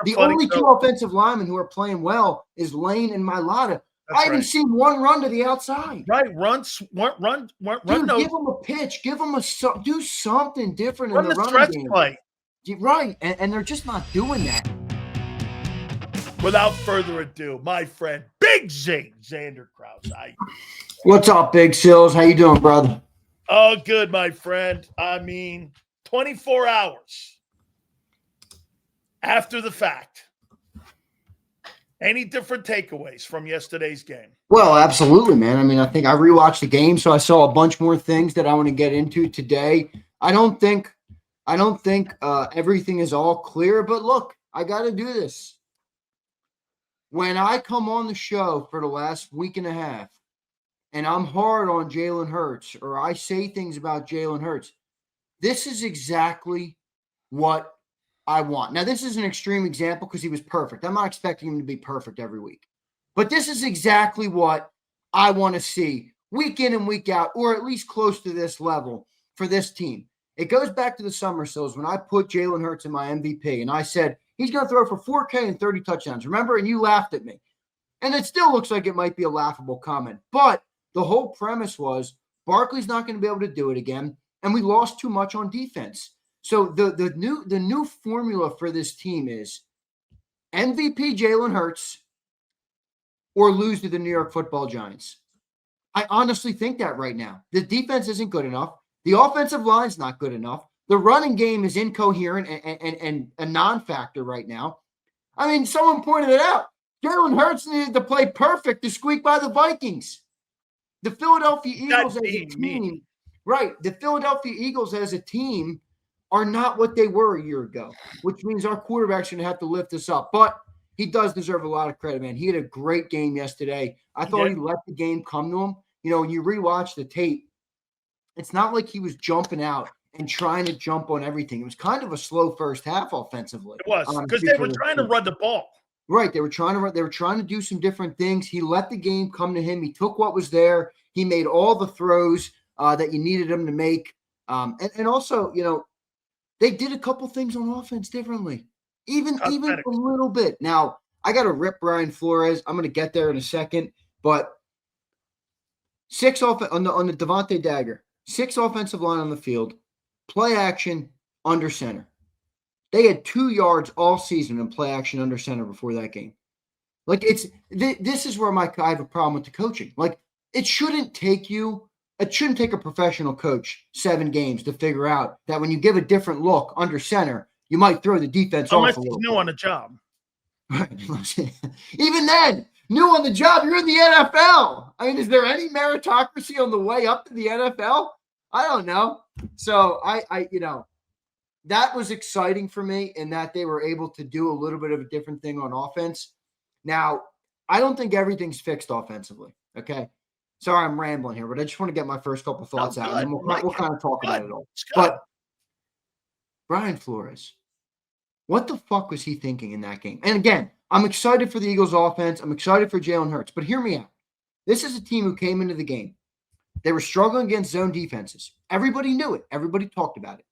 The only two offensive linemen who are playing well is Lane and Mailata. I haven't seen one run to the outside. Right, run. Dude, give them a pitch. Give them do something different in the running game. Play. Right, and they're just not doing that. Without further ado, my friend, Big Z, Zander Krause. What's up, Big Sills? How you doing, brother? Oh, good, my friend. 24 hours after the fact. Any different takeaways from yesterday's game? Well, absolutely, man. I think I rewatched the game, so I saw a bunch more things that I want to get into today. I don't think everything is all clear, but look, I got to do this. When I come on the show for the last week and a half, and I'm hard on Jalen Hurts, or I say things about Jalen Hurts, this is exactly what I want. Now, this is an extreme example because he was perfect. I'm not expecting him to be perfect every week. But this is exactly what I want to see week in and week out, or at least close to this level for this team. It goes back to the summer, Sills, when I put Jalen Hurts in my MVP, and I said, he's going to throw for 4K and 30 touchdowns. Remember? And you laughed at me. And it still looks like it might be a laughable comment. But the whole premise was Barkley's not going to be able to do it again, and we lost too much on defense. So the new formula for this team is MVP Jalen Hurts or lose to the New York Football Giants. I honestly think that right now. The defense isn't good enough. The offensive line's not good enough. The running game is incoherent and a non-factor right now. Someone pointed it out. Jalen Hurts needed to play perfect to squeak by the Vikings. The Philadelphia Eagles as a team, right? The Philadelphia Eagles as a team are not what they were a year ago, which means our quarterback's going to have to lift us up. But he does deserve a lot of credit, man. He had a great game yesterday. I thought he let the game come to him. When you rewatch the tape, it's not like he was jumping out and trying to jump on everything. It was kind of a slow first half offensively. It was because they were trying to run the ball. Right. They were trying to do some different things. He let the game come to him. He took what was there. He made all the throws that you needed him to make. And also, they did a couple things on offense differently, even a little bit. Now, I got to rip Brian Flores. I'm going to get there in a second, but on the DeVonta dagger, 6 offensive line on the field, play action under center. They had 2 yards all season in play action under center before that game. This is where I have a problem with the coaching. It shouldn't take a professional coach 7 games to figure out that when you give a different look under center, you might throw the defense off a little bit. Unless he's new on the job. Even then, new on the job, you're in the NFL. Is there any meritocracy on the way up to the NFL? I don't know. So that was exciting for me in that they were able to do a little bit of a different thing on offense. Now, I don't think everything's fixed offensively. Okay. Sorry, I'm rambling here, but I just want to get my first couple thoughts out, and then we'll kind of talk about it all. But Brian Flores, what the fuck was he thinking in that game? And again, I'm excited for the Eagles offense. I'm excited for Jalen Hurts, but hear me out. This is a team who came into the game. They were struggling against zone defenses. Everybody knew it. Everybody talked about it.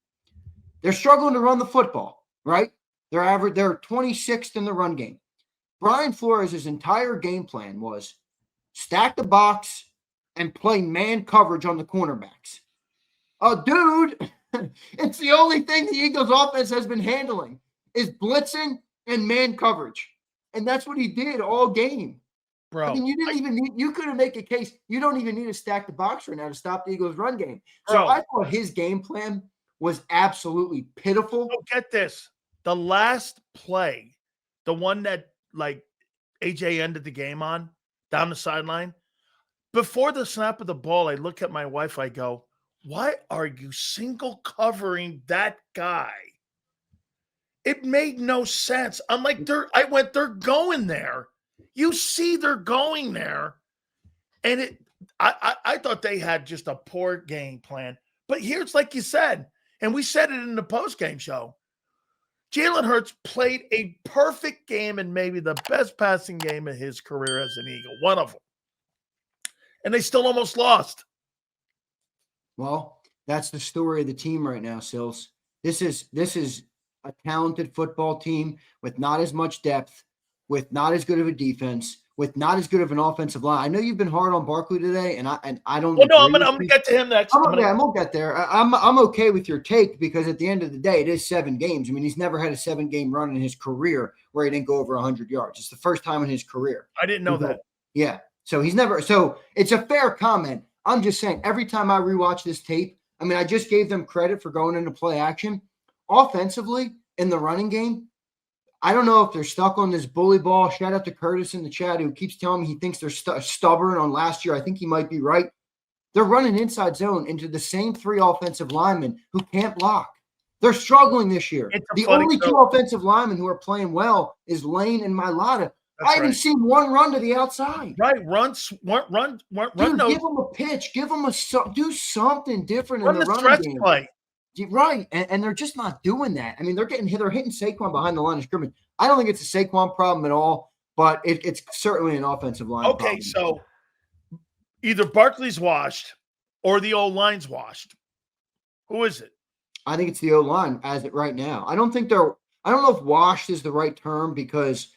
They're struggling to run the football, right? They're 26th in the run game. Brian Flores' entire game plan was stack the box and play man coverage on the cornerbacks. Dude, it's the only thing the Eagles offense has been handling is blitzing and man coverage. And that's what he did all game. Bro. You couldn't make a case. You don't even need to stack the box right now to stop the Eagles run game. So Bro. I thought his game plan was absolutely pitiful. Oh, get this. The last play, the one that AJ ended the game on down the sideline, before the snap of the ball, I look at my wife, I go, why are you single covering that guy? It made no sense. I'm like, they're going there. You see they're going there. And I thought they had just a poor game plan. But here's, like you said, and we said it in the postgame show, Jalen Hurts played a perfect game and maybe the best passing game of his career as an Eagle, one of them. And they still almost lost. Well, that's the story of the team right now, Sills. This is a talented football team with not as much depth, with not as good of a defense, with not as good of an offensive line. I know you've been hard on Barkley today, and I don't. Well, no, I'm agree gonna with you. get to him next. I'm gonna get there. I'm okay with your take because at the end of the day, it is 7 games. I mean, he's never had a 7-game run in his career where he didn't go over 100 yards. It's the first time in his career. I didn't know that. Yeah. So he's never. So it's a fair comment. I'm just saying. Every time I rewatch this tape, I mean, I just gave them credit for going into play action. Offensively in the running game, I don't know if they're stuck on this bully ball. Shout out to Curtis in the chat who keeps telling me he thinks they're stubborn on last year. I think he might be right. They're running inside zone into the same 3 offensive linemen who can't block. They're struggling this year. The only 2 offensive linemen who are playing well is Lane and Mailata. I haven't seen one run to the outside. Right, run. Dude, give them a pitch. Give them do something different in the running game. Play. Right, and they're just not doing that. I mean, they're hitting Saquon behind the line of scrimmage. I don't think it's a Saquon problem at all, but it's certainly an offensive line problem. Okay, so either Barkley's washed or the old line's washed. Who is it? I think it's the O-line as it right now. I don't know if washed is the right term because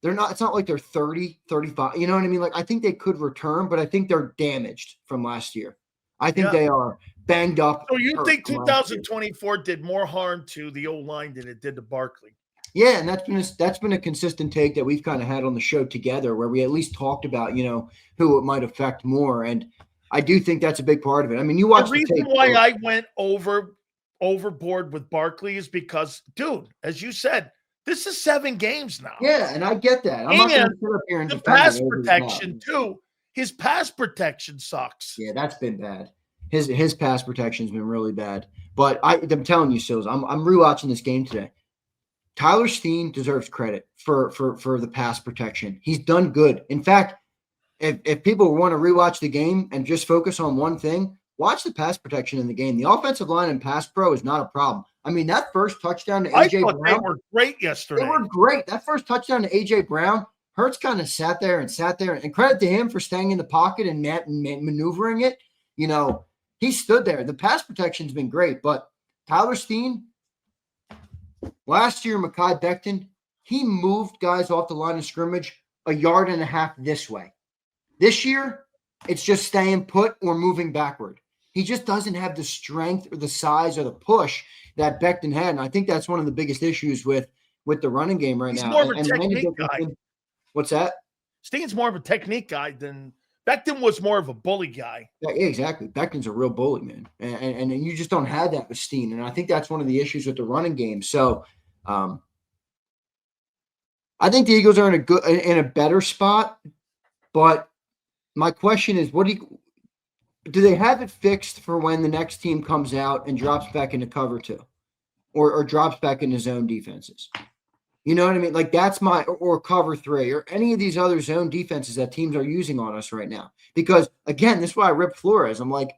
they're not, it's not like they're 30, 35. You know what I mean? Like, I think they could return, but I think they're damaged from last year. I think they are banged up. So you think 2024 did more harm to the O-line than it did to Barkley? Yeah, and that's been a consistent take that we've kind of had on the show together where we at least talked about, who it might affect more. And I do think that's a big part of it. I mean, you watch the reason tape, why I went overboard with Barkley is because, dude, as you said, this is 7 games now. Yeah, and I get that. I'm not going to sit up here and the pass protection too. His pass protection sucks. Yeah, that's been bad. His pass protection's been really bad. But I'm telling you, Sills, I'm rewatching this game today. Tyler Steen deserves credit for the pass protection. He's done good. In fact, if people want to rewatch the game and just focus on one thing, watch the pass protection in the game. The offensive line in pass pro is not a problem. I mean, that first touchdown to A.J. Brown. They were great yesterday. They were great. That first touchdown to A.J. Brown, Hurts kind of sat there. And credit to him for staying in the pocket and maneuvering it. He stood there. The pass protection's been great. But Tyler Steen, last year, Mekhi Becton, he moved guys off the line of scrimmage 1.5 yards this way. This year, it's just staying put or moving backward. He just doesn't have the strength or the size or the push that Becton had. And I think that's one of the biggest issues with the running game right now. He's more of a technique guy. What's that? Steen's more of a technique guy than Becton was more of a bully guy. Yeah, exactly. Becton's a real bully, man. And you just don't have that with Steen. And I think that's one of the issues with the running game. So I think the Eagles are in a better spot. But my question is, do they have it fixed for when the next team comes out and drops back into cover 2 or drops back into zone defenses? You know what I mean? Like that's or cover 3 or any of these other zone defenses that teams are using on us right now. Because again, this is why I ripped Flores. I'm like,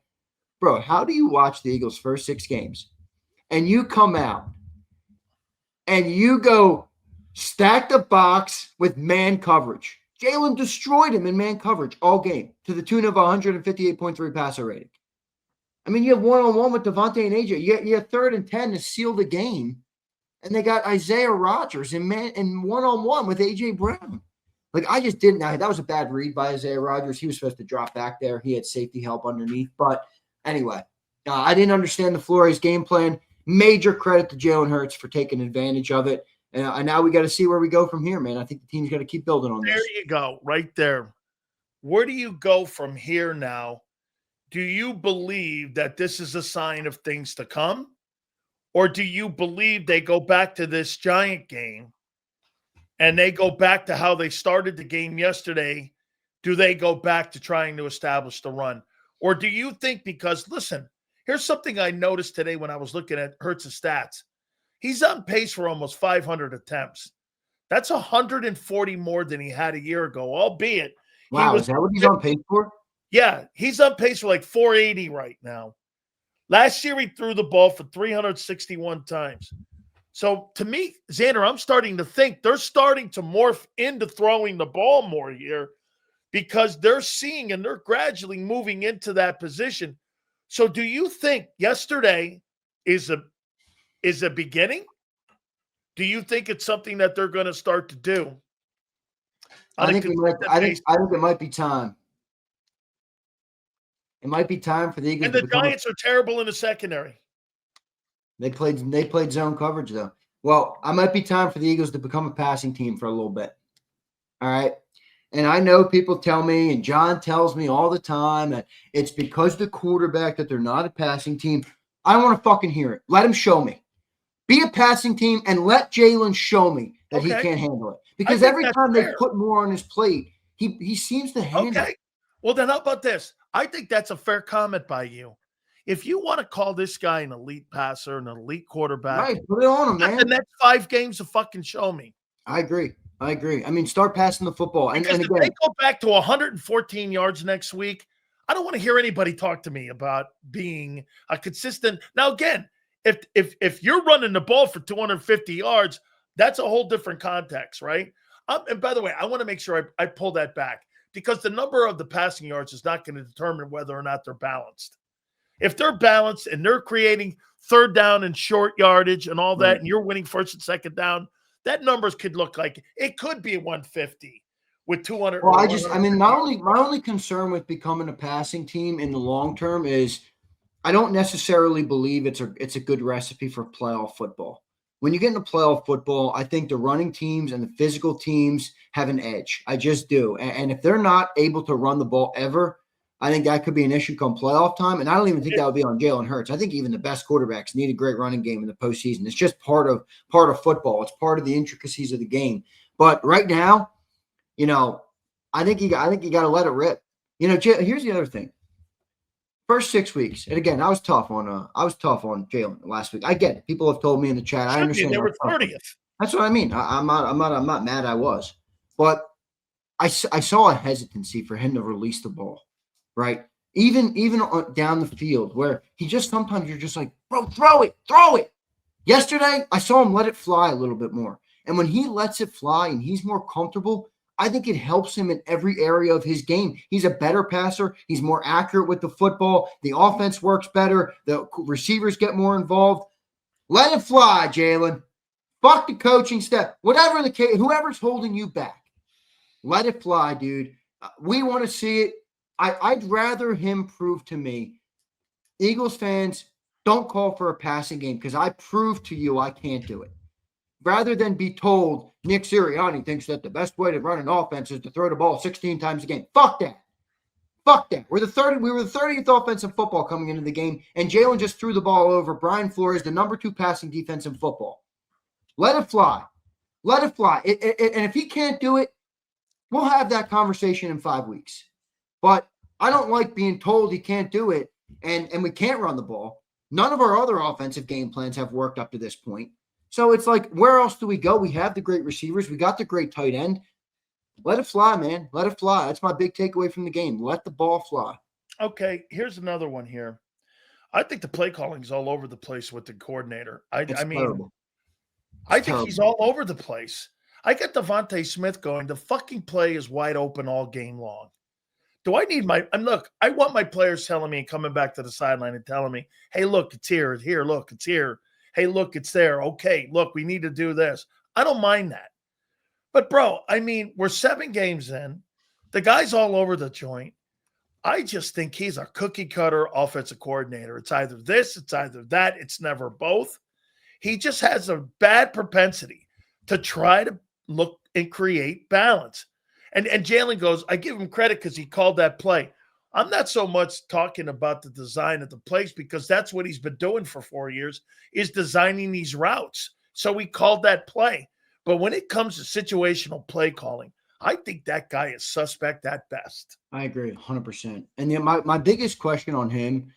bro, how do you watch the Eagles' first 6 games and you come out and you go stack the box with man coverage? Jalen destroyed him in man coverage all game to the tune of 158.3 passer rating. I mean, you have one-on-one with DeVonta and AJ. You have 3rd and 10 to seal the game. And they got Isaiah Rodgers in one-on-one with AJ Brown. Like, I just didn't. That was a bad read by Isaiah Rodgers. He was supposed to drop back there. He had safety help underneath. But anyway, I didn't understand the Flores game plan. Major credit to Jalen Hurts for taking advantage of it. And now we got to see where we go from here, man. I think the team's got to keep building on this. There you go, right there. Where do you go from here now? Do you believe that this is a sign of things to come? Or do you believe they go back to this Giant game and they go back to how they started the game yesterday? Do they go back to trying to establish the run? Or do you think, because, listen, here's something I noticed today when I was looking at Hurts' stats. He's on pace for almost 500 attempts. That's 140 more than he had a year ago, albeit. Wow, is that what he's on pace for? Yeah, he's on pace for like 480 right now. Last year, he threw the ball for 361 times. So, to me, Xander, I'm starting to think they're starting to morph into throwing the ball more here because they're seeing and they're gradually moving into that position. So, do you think yesterday is a beginning? Do you think it's something that they're going to start to do? I think it might be time. It might be time for the Eagles. And the Giants are terrible in the secondary. They played zone coverage though. Well, I might be time for the Eagles to become a passing team for a little bit. All right. And I know people tell me, and John tells me all the time, that it's because the quarterback that they're not a passing team. I don't want to fucking hear it. Let him show me. Be a passing team and let Jalen show me that he can't handle it. Because every time they put more on his plate, he seems to handle it. Well, then how about this? I think that's a fair comment by you. If you want to call this guy an elite passer, an elite quarterback, right, put it on him, man. The next 5 games to fucking show me. I agree. I mean, start passing the football. And if they go back to 114 yards next week, I don't want to hear anybody talk to me about being a consistent. Now, again, if you're running the ball for 250 yards, that's a whole different context, right? And by the way, I want to make sure I pull that back, because the number of the passing yards is not going to determine whether or not they're balanced. If they're balanced and they're creating third down and short yardage and all that, and you're winning first and second down, that numbers could look like it could be 150 with 200. Well, my only concern with becoming a passing team in the long term is I don't necessarily believe it's a good recipe for playoff football. When you get into playoff football, I think the running teams and the physical teams have an edge. I just do. And if they're not able to run the ball ever, I think that could be an issue come playoff time. And I don't even think that would be on Jalen Hurts. I think even the best quarterbacks need a great running game in the postseason. It's just part of football. It's part of the intricacies of the game. But right now, I think you got to let it rip. Here's the other thing. First 6 weeks, and again, I was tough on Jalen last week. I get it. People have told me in the chat. I understand. They were 30th. That's what I mean. I'm not mad. I was, but I saw a hesitancy for him to release the ball, right? Even down the field, where he just sometimes you're just like, bro, throw it. Yesterday, I saw him let it fly a little bit more, and when he lets it fly and he's more comfortable, I think it helps him in every area of his game. He's a better passer. He's more accurate with the football. The offense works better. The receivers get more involved. Let it fly, Jalen. Fuck the coaching staff. Whatever the case, whoever's holding you back, let it fly, dude. We want to see it. I'd rather him prove to me, Eagles fans, don't call for a passing game because I proved to you I can't do it. Rather than be told Nick Sirianni thinks that the best way to run an offense is to throw the ball 16 times a game. Fuck that. We were the 30th offense in football coming into the game, and Jalen just threw the ball over Brian Flores, the number 2 passing defense in football. Let it fly. And if he can't do it, we'll have that conversation in 5 weeks. But I don't like being told he can't do it, and we can't run the ball. None of our other offensive game plans have worked up to this point. So it's like, where else do we go? We have the great receivers. We got the great tight end. Let it fly, man. Let it fly. That's my big takeaway from the game. Let the ball fly. Okay, here's another one here. I think the play calling is all over the place with the coordinator. I think he's all over the place. I got DeVonta Smith going. The fucking play is wide open all game long. Do I need I want my players telling me and coming back to the sideline and telling me, hey, look, it's here. Look, it's here. Hey, look, it's there. Okay, look, we need to do this. I don't mind that. But, bro, we're 7 games in. The guy's all over the joint. I just think he's a cookie-cutter offensive coordinator. It's either this, it's either that. It's never both. He just has a bad propensity to try to look and create balance. And Jalen goes, I give him credit because he called that play. I'm not so much talking about the design of the plays because that's what he's been doing for 4 years is designing these routes. So he called that play. But when it comes to situational play calling, I think that guy is suspect at best. I agree 100%. And then my biggest question on him,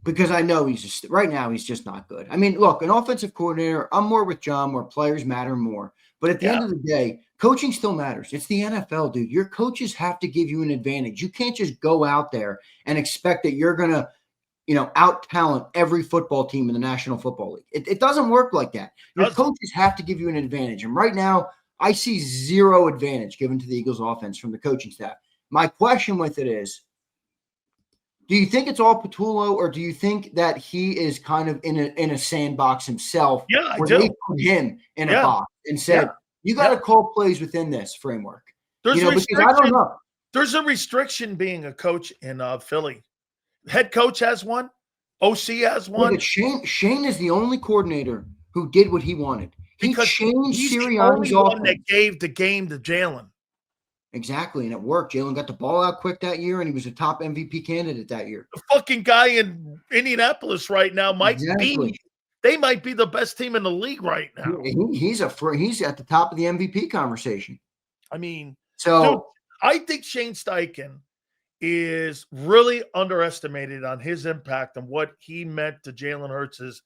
because I know right now he's just not good. Look, an offensive coordinator, I'm more with John where players matter more. But at the end of the day, coaching still matters. It's the NFL, dude. Your coaches have to give you an advantage. You can't just go out there and expect that you're going to, out-talent every football team in the National Football League. It doesn't work like that. Your coaches have to give you an advantage. And right now, I see zero advantage given to the Eagles offense from the coaching staff. My question with it is, Do you think it's all Patullo, or do you think that he is kind of in a sandbox himself? Yeah, I where do. they put him in a Yeah. box and said, Yeah. "You got to Yeah. call plays within this framework." There's Because I don't know. There's a restriction being a coach in Philly. Head coach has one. OC has Look one. at Shane. Shane is the only coordinator who did what he wanted. He Because changed he's the Sirianni's only one offense. that gave the game to Jalen. Exactly, and it worked. Jalen got the ball out quick that year, and he was a top MVP candidate that year. The fucking guy in Indianapolis right now might be. They might be the best team in the league right now. He's at the top of the MVP conversation. I mean, so dude, I think Shane Steichen is really underestimated on his impact and what he meant to Jalen Hurts'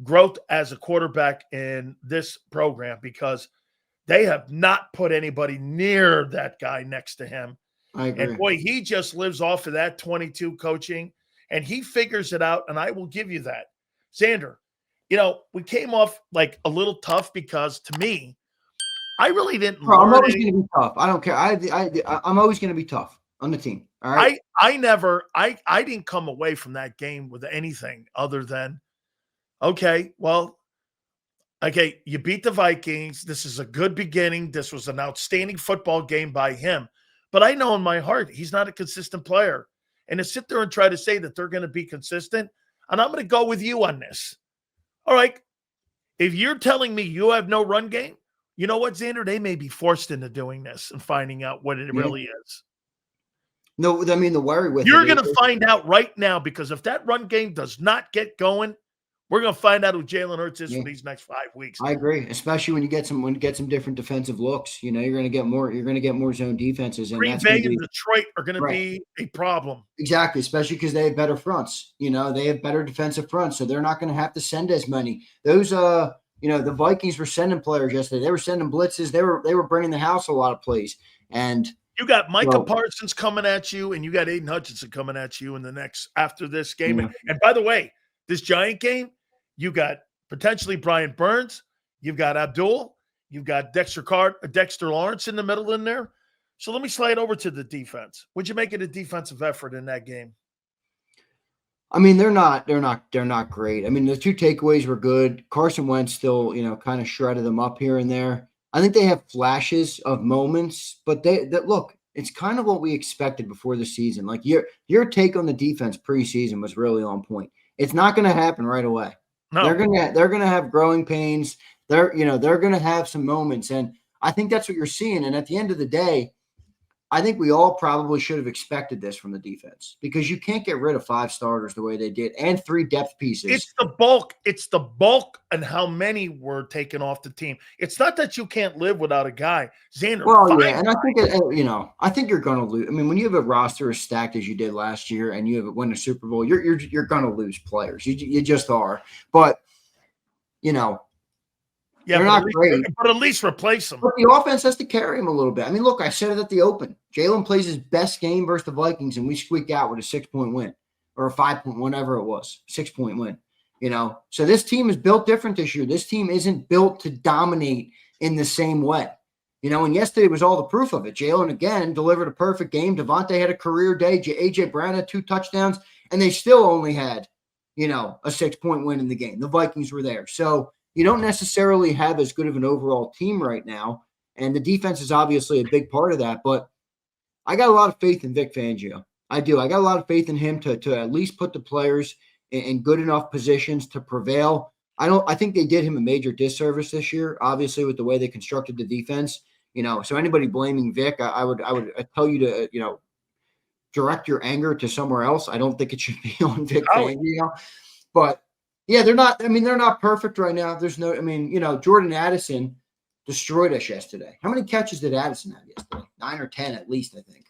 growth as a quarterback in this program, because they have not put anybody near that guy next to him. I agree. And boy, he just lives off of that 22 coaching, and he figures it out. And I will give you that. Zander, we came off like a little tough because to me, I really didn't. I'm always going to be tough. I don't care. I'm always going to be tough on the team. All right. I didn't come away from that game with anything other than, okay, you beat the Vikings. This is a good beginning. This was an outstanding football game by him. But I know in my heart he's not a consistent player. And to sit there and try to say that they're going to be consistent, and I'm going to go with you on this. All right. If you're telling me you have no run game, you know what, Zander? They may be forced into doing this and finding out what it really is. No, I mean, the worry with you're going to find out right now, because if that run game does not get going, we're going to find out who Jalen Hurts is for these next 5 weeks. I agree, especially when you get some different defensive looks. You're going to get more. You're going to get more zone defenses, and Green Bay and Detroit are going to be a problem. Exactly, especially because they have better fronts. They have better defensive fronts, so they're not going to have to send as many. Those the Vikings were sending players yesterday. They were sending blitzes. They were bringing the house a lot of plays. And you got Micah Parsons coming at you, and you got Aiden Hutchinson coming at you after this game. Yeah. And by the way, this Giant game, you got potentially Brian Burns, you've got Abdul, you've got Dexter Lawrence in the middle in there. So let me slide over to the defense. What'd you make of the defensive effort in that game? I mean, they're not great. I mean, the two takeaways were good. Carson Wentz still, kind of shredded them up here and there. I think they have flashes of moments, but look, it's kind of what we expected before the season. Like your take on the defense preseason was really on point. It's not going to happen right away. No. They're gonna have growing pains. They're gonna have some moments, and I think that's what you're seeing. And at the end of the day, I think we all probably should have expected this from the defense, because you can't get rid of 5 starters the way they did and 3 depth pieces. It's the bulk and how many were taken off the team. It's not that you can't live without a guy. Xander. Well, yeah, and I think I think you're going to lose. I mean, when you have a roster as stacked as you did last year and you have won a Super Bowl, you're going to lose players. You just are. But yeah, they're not great. But at least replace them. But the offense has to carry him a little bit. I mean, look, I said it at the open. Jalen plays his best game versus the Vikings, and we squeak out with a 6-point win or a 5-point, whatever it was, 6-point win. So this team is built different this year. This team isn't built to dominate in the same way. And yesterday was all the proof of it. Jalen, again, delivered a perfect game. DeVonta had a career day. A.J. Brown had 2 touchdowns, and they still only had, a 6-point win in the game. The Vikings were there. So you don't necessarily have as good of an overall team right now, and the defense is obviously a big part of that. But I got a lot of faith in Vic Fangio. I do. I got a lot of faith in him to at least put the players in good enough positions to prevail. I think they did him a major disservice this year, obviously, with the way they constructed the defense. So anybody blaming Vic, I would tell you to, direct your anger to somewhere else. I don't think it should be on Vic Fangio. But yeah, they're not perfect right now. Jordan Addison destroyed us yesterday. How many catches did Addison have yesterday? 9 or 10 at least, I think.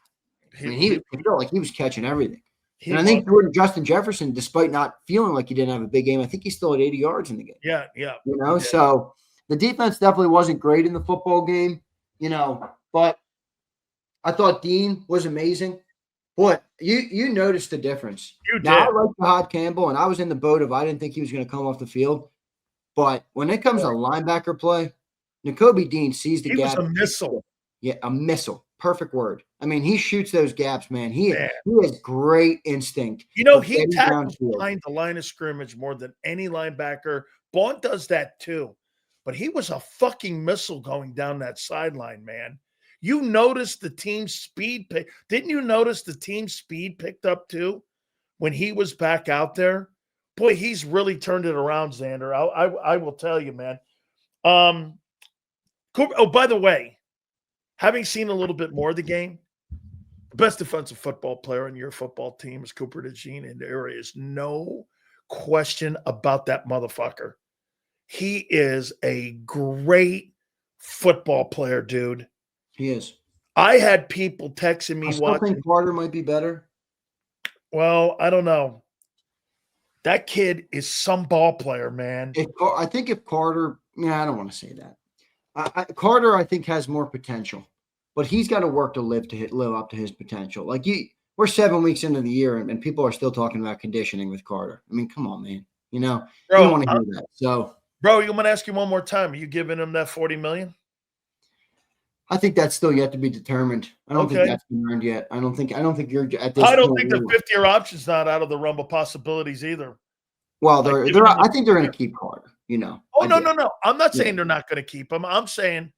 He was catching everything. And I think Justin Jefferson, despite not feeling like he didn't have a big game, I think he still had 80 yards in the game. Yeah. So the defense definitely wasn't great in the football game, but I thought Dean was amazing. Boy, you noticed the difference. You did. Now, I like Fahad Campbell, and I was in the boat of I didn't think he was going to come off the field. But when it comes to linebacker play, Nakobe Dean sees the gap. He was a missile. Yeah, a missile. perfect word. I mean, he shoots those gaps, man. He Man. has great instinct. You know, of he getting tackles downfield. behind the line of scrimmage more than any linebacker. Bond does that too. But he was a fucking missile going down that sideline, man. You noticed the team speed pick. Didn't you notice the team speed picked up too when he was back out there? Boy, he's really turned it around, Zander. I will tell you, man. Oh, by the way, having seen a little bit more of the game, the best defensive football player on your football team is Cooper DeJean, and there is no question about that motherfucker. He is a great football player, dude. He is. I had people texting me I still watching. think Carter might be better. Well, I don't know. That kid is some ball player, man. I think if Carter, I don't want to say that. Carter, I think, has more potential, but he's got to work to live up to his potential. Like we're 7 weeks into the year, and people are still talking about conditioning with Carter. I mean, come on, man. You Bro, don't want to hear that. So, bro, I'm going to ask you one more time. Are you giving him that $40 million? I think that's still yet to be determined. I don't think that's been earned yet. I don't think you're at this point. I don't think the 50-year option's not out of the realm of possibilities either. Well, I think they're going to keep Carter. Oh, no. I'm not saying they're not going to keep him. I'm saying,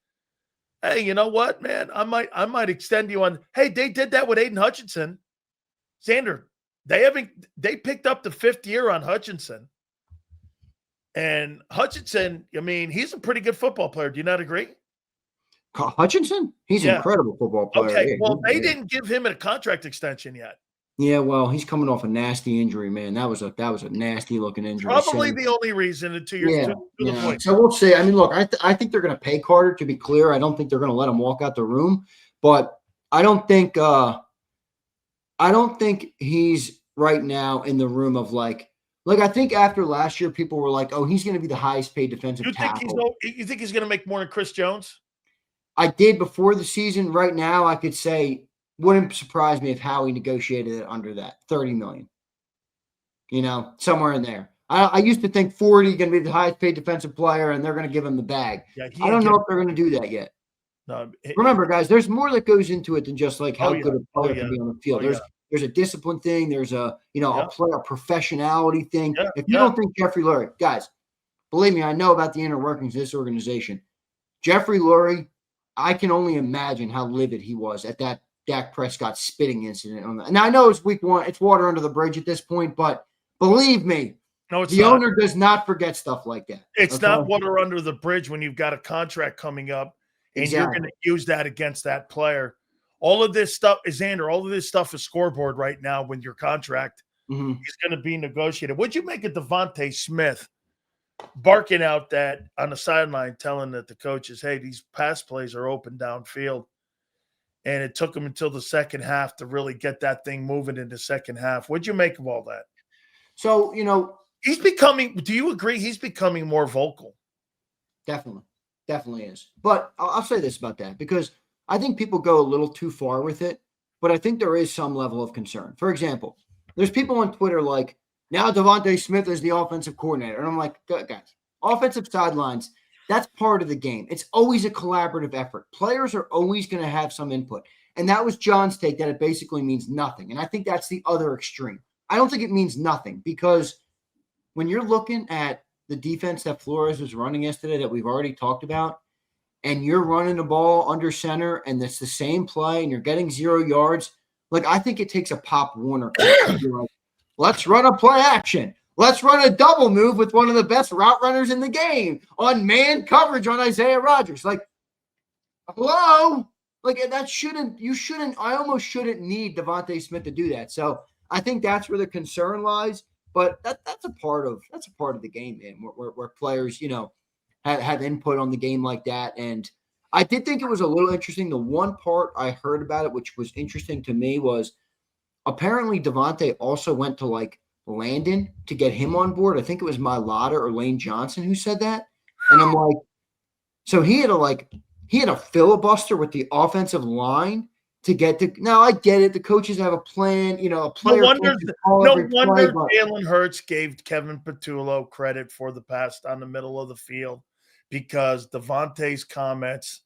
hey, you know what, man? I might extend you on. Hey, they did that with Aiden Hutchinson. Zander, they picked up the 5th year on Hutchinson. And Hutchinson, I mean, he's a pretty good football player. Do you not agree? Hutchinson? He's an incredible football player. Okay, well, they didn't give him a contract extension yet. Yeah, well, he's coming off a nasty injury, man. That was a nasty looking injury. Probably the only reason to the point. So we'll see. I mean, look, I think they're going to pay Carter. To be clear, I don't think they're going to let him walk out the room. But I don't think he's right now in the room of like I think after last year, people were like, oh, he's going to be the highest paid defensive tackle. You think he's going to make more than Chris Jones? I did before the season. Right now, I could say wouldn't surprise me if Howie negotiated it under that $30 million. Somewhere in there. I used to think 40 going to be the highest paid defensive player, and they're going to give him the bag. Yeah, I don't know if they're going to do that yet. No, remember, guys, there's more that goes into it than just like how good a player can be on the field. There's a discipline thing. There's a professionality thing. If you don't think Jeffrey Lurie, guys, believe me, I know about the inner workings of this organization. Jeffrey Lurie, I can only imagine how livid he was at that Dak Prescott spitting incident on that. Now I know it's week 1, it's water under the bridge at this point, but believe me, the owner does not forget stuff like that. It's not water under the bridge when you've got a contract coming up and you're going to use that against that player. All of this stuff is scoreboard right now when your contract is going to be negotiated. What'd you make of DeVonta Smith barking out that on the sideline, telling that the coaches, hey, these pass plays are open downfield? And it took him until the second half to really get that thing moving in the second half. What'd you make of all that? So, he's becoming – do you agree he's becoming more vocal? Definitely is. But I'll say this about that because I think people go a little too far with it, but I think there is some level of concern. For example, there's people on Twitter like, now DeVonta Smith is the offensive coordinator. And I'm like, guys, offensive sidelines – that's part of the game. It's always a collaborative effort. Players are always going to have some input. And that was John's take that it basically means nothing. And I think that's the other extreme. I don't think it means nothing because when you're looking at the defense that Flores was running yesterday that we've already talked about, and you're running the ball under center and it's the same play and you're getting 0 yards, I think it takes a Pop Warner. Like, let's run a play action. Let's run a double move with one of the best route runners in the game on man coverage on Isaiah Rodgers. Hello? I almost shouldn't need DeVonta Smith to do that. So I think that's where the concern lies. But that's a part of the game, man, where players, have input on the game like that. And I did think it was a little interesting. The one part I heard about it, which was interesting to me, was apparently DeVonta also went to Landon to get him on board. I think it was Mailata or Lane Johnson who said that. And I'm like, so he had a filibuster with the offensive line to get to. Now I get it. The coaches have a plan, a player. No wonder Jalen Hurts gave Kevin Patullo credit for the pass down the middle of the field because DeVonta's comments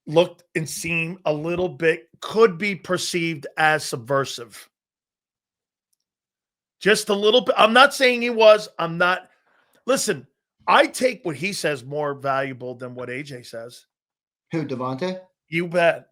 looked and seemed a little bit, could be perceived as subversive. Just a little bit. I'm not saying he was. I'm not. Listen, I take what he says more valuable than what AJ says. Who, DeVonta? You bet.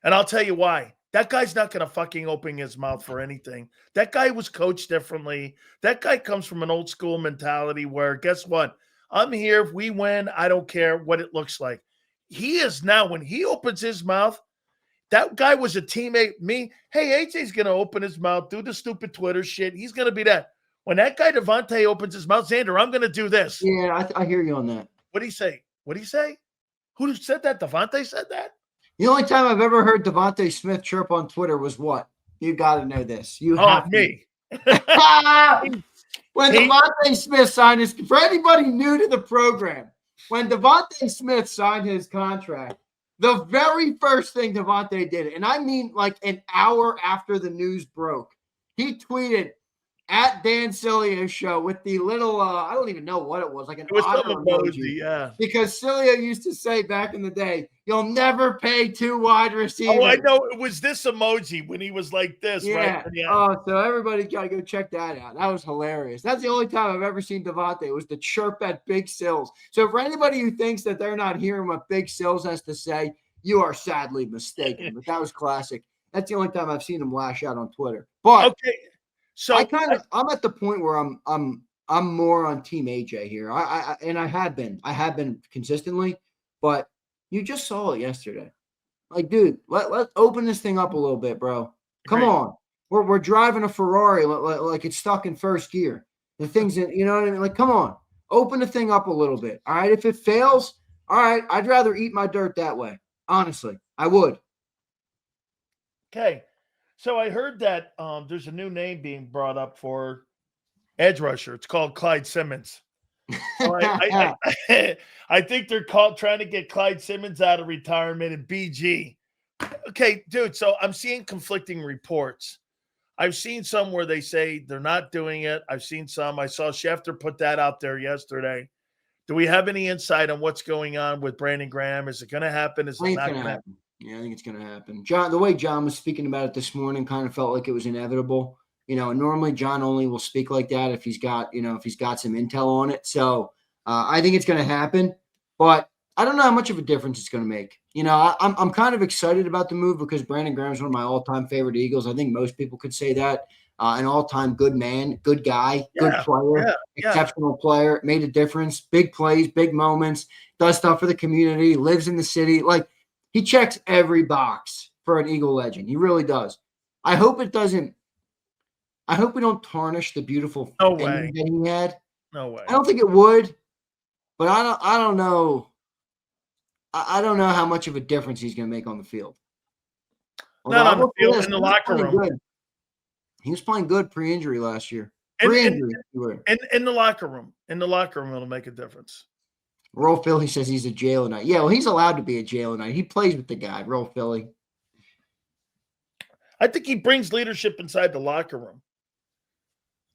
And I'll tell you why. That guy's not going to fucking open his mouth for anything. That guy was coached differently. That guy comes from an old school mentality where, guess what? I'm here. If we win, I don't care what it looks like. He is now, when he opens his mouth, that guy was a teammate. Me, hey, AJ's going to open his mouth, do the stupid Twitter shit. He's going to be that. When that guy DeVonta opens his mouth, Zander, I'm going to do this. Yeah, I hear you on that. What'd he say? What'd he say? Who said that? DeVonta said that? The only time I've ever heard DeVonta Smith chirp on Twitter was what? You got to know this. You have me. When DeVonta Smith signed his, for anybody new to the program, when DeVonta Smith signed his contract, the very first thing DeVonta did, and I mean like an hour after the news broke, he tweeted at Dan Sileo show with the little, I don't even know what it was, like an otter emoji. Yeah. Because Sileo used to say back in the day, you'll never pay two wide receivers. Oh, I know. It was this emoji when he was like this, right? Yeah. Oh, so everybody got to go check that out. That was hilarious. That's the only time I've ever seen DeVonta. It was the chirp at Big Sills. So for anybody who thinks that they're not hearing what Big Sills has to say, you are sadly mistaken. But that was classic. That's the only time I've seen him lash out on Twitter. But okay. So I'm at the point where I'm more on Team AJ here. I have been consistently, but you just saw it yesterday. Like, dude, let's open this thing up a little bit, bro. Come on. We're driving a Ferrari like it's stuck in first gear. The thing's in, you know what I mean? Like, come on. Open the thing up a little bit. All right. If it fails, all right, I'd rather eat my dirt that way. Honestly, I would. Okay. So I heard that there's a new name being brought up for edge rusher. It's called Clyde Simmons. So I think they're trying to get Clyde Simmons out of retirement and BG. Okay, dude. So I'm seeing conflicting reports. I've seen some where they say they're not doing it. I've seen some. I saw Schefter put that out there yesterday. Do we have any insight on what's going on with Brandon Graham? Is it going to happen? Is it not going to happen? Yeah, I think it's going to happen. John, the way John was speaking about it this morning kind of felt like it was inevitable. You know, normally John only will speak like that if he's got some intel on it. So I think it's going to happen, but I don't know how much of a difference it's going to make. You know, I'm kind of excited about the move because Brandon Graham is one of my all-time favorite Eagles. I think most people could say that. An all-time good man, good guy, good player, exceptional player, made a difference, big plays, big moments, does stuff for the community, lives in the city. Like, he checks every box for an Eagle legend. He really does. I hope we don't tarnish the beautiful ending that he had. No way. I don't think it would, but I don't know. I don't know how much of a difference he's going to make on the field. Not on the field, in the locker room. Good. He was playing good pre-injury last year. Pre-injury. In the locker room. In the locker room, it'll make a difference. Roll Philly says he's a Jalenite. Yeah, well, he's allowed to be a Jalenite. He plays with the guy, Roll Philly. I think he brings leadership inside the locker room.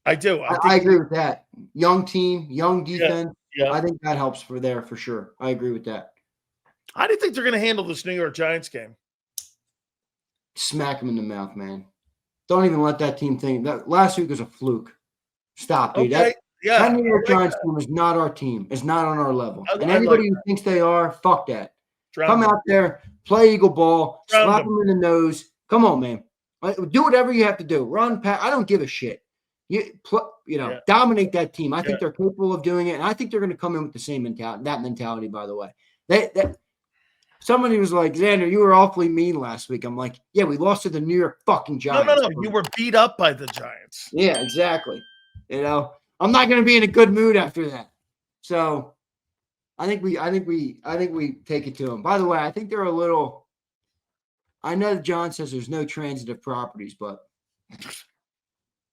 I do. I agree with that. Young team, young defense. Yeah. I think that helps for sure. I agree with that. How do you think they're going to handle this New York Giants game? Smack him in the mouth, man. Don't even let that team think. That last week was a fluke. Stop, dude. Okay. That New York Giants team is not our team. It's not on our level. And anybody who thinks they are, fuck that. Come out there, play Eagle ball, slap them in the nose. Come on, man. Do whatever you have to do. Run, pass. I don't give a shit. Dominate that team. I think they're capable of doing it, and I think they're going to come in with the same mentality. That mentality, by the way. Somebody was like, Zander, you were awfully mean last week. I'm like, yeah, we lost to the New York fucking Giants. No. You were beat up by the Giants. Yeah, exactly. You know, I'm not going to be in a good mood after that. So I think we take it to them. By the way, I think they're a little. I know John says there's no transitive properties, but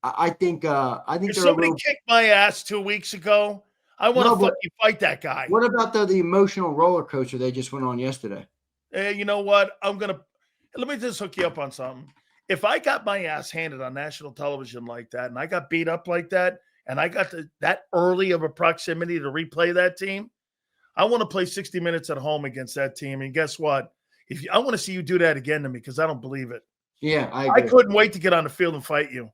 I think if somebody kicked my ass 2 weeks ago, I want to fucking fight that guy. What about the emotional roller coaster they just went on yesterday? You know what? Let me just hook you up on something. If I got my ass handed on national television like that, and I got beat up like that, and I got that early of a proximity to replay that team, I want to play 60 minutes at home against that team. And guess what? I want to see you do that again to me because I don't believe it. Yeah, I couldn't wait to get on the field and fight you.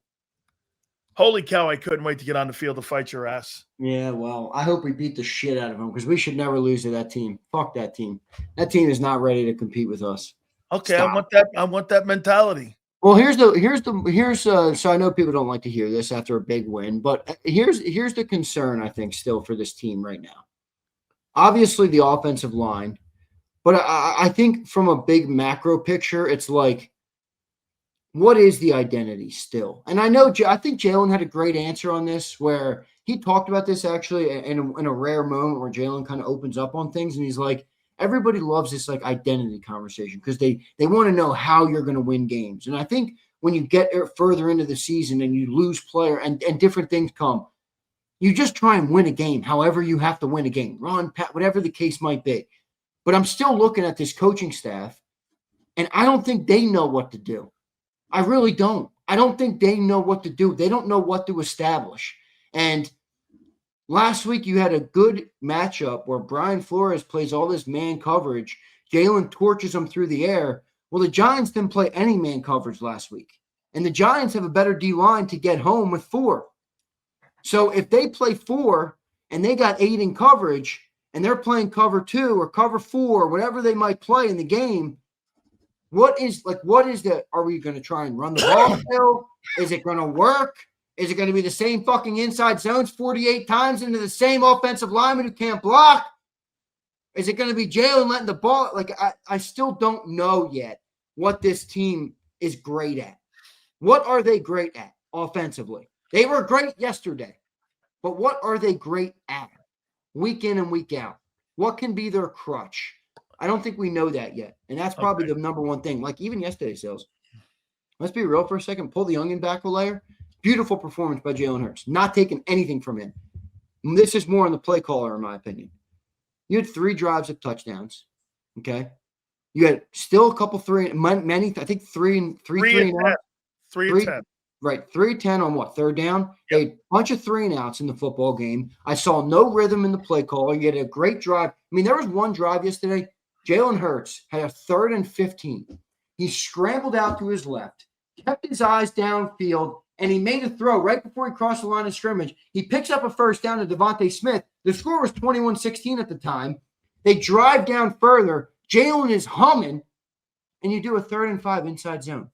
Holy cow, I couldn't wait to get on the field to fight your ass. Yeah, well, I hope we beat the shit out of them because we should never lose to that team. Fuck that team. That team is not ready to compete with us. Okay, Stop. I want that mentality. Well, here's so I know people don't like to hear this after a big win, but here's the concern I think still for this team right now. Obviously the offensive line, but I think from a big macro picture, it's like, what is the identity still? And I think Jalen had a great answer on this where he talked about this actually in a rare moment where Jalen kind of opens up on things and he's like, everybody loves this like identity conversation because they want to know how you're going to win games. And I think when you get further into the season and you lose player and different things come, you just try and win a game, however you have to win a game, run, pat, whatever the case might be. But I'm still looking at this coaching staff and I don't think they know what to do. I really don't. I don't think they know what to do. They don't know what to establish. And last week you had a good matchup where Brian Flores plays all this man coverage. Jalen torches him through the air. Well, the Giants didn't play any man coverage last week. And the Giants have a better D-line to get home with 4. So if they play 4 and they got 8 in coverage and they're playing cover 2 or cover 4, whatever they might play in the game, what is the, are we going to try and run the ball still? Is it going to work? Is it going to be the same fucking inside zones 48 times into the same offensive lineman who can't block? Is it going to be Jalen letting the ball? Like, I still don't know yet what this team is great at. What are they great at offensively? They were great yesterday, but what are they great at week in and week out? What can be their crutch? I don't think we know that yet. And that's probably the number one thing. Like even yesterday, Sales. Let's be real for a second. Pull the onion back a layer. Beautiful performance by Jalen Hurts. Not taking anything from him. This is more on the play caller, in my opinion. You had 3 drives of touchdowns. Okay. You had still a couple many, I think 3 and 10. 3 and 10. Right. 3-10 on what? Third down? Yep. A bunch of 3 and outs in the football game. I saw no rhythm in the play caller. You had a great drive. I mean, there was one drive yesterday. Jalen Hurts had a 3rd and 15. He scrambled out to his left, kept his eyes downfield, and he made a throw right before he crossed the line of scrimmage. He picks up a first down to DeVonta Smith. The score was 21-16 at the time. They drive down further. Jalen is humming, and you do a 3rd and 5 inside zone.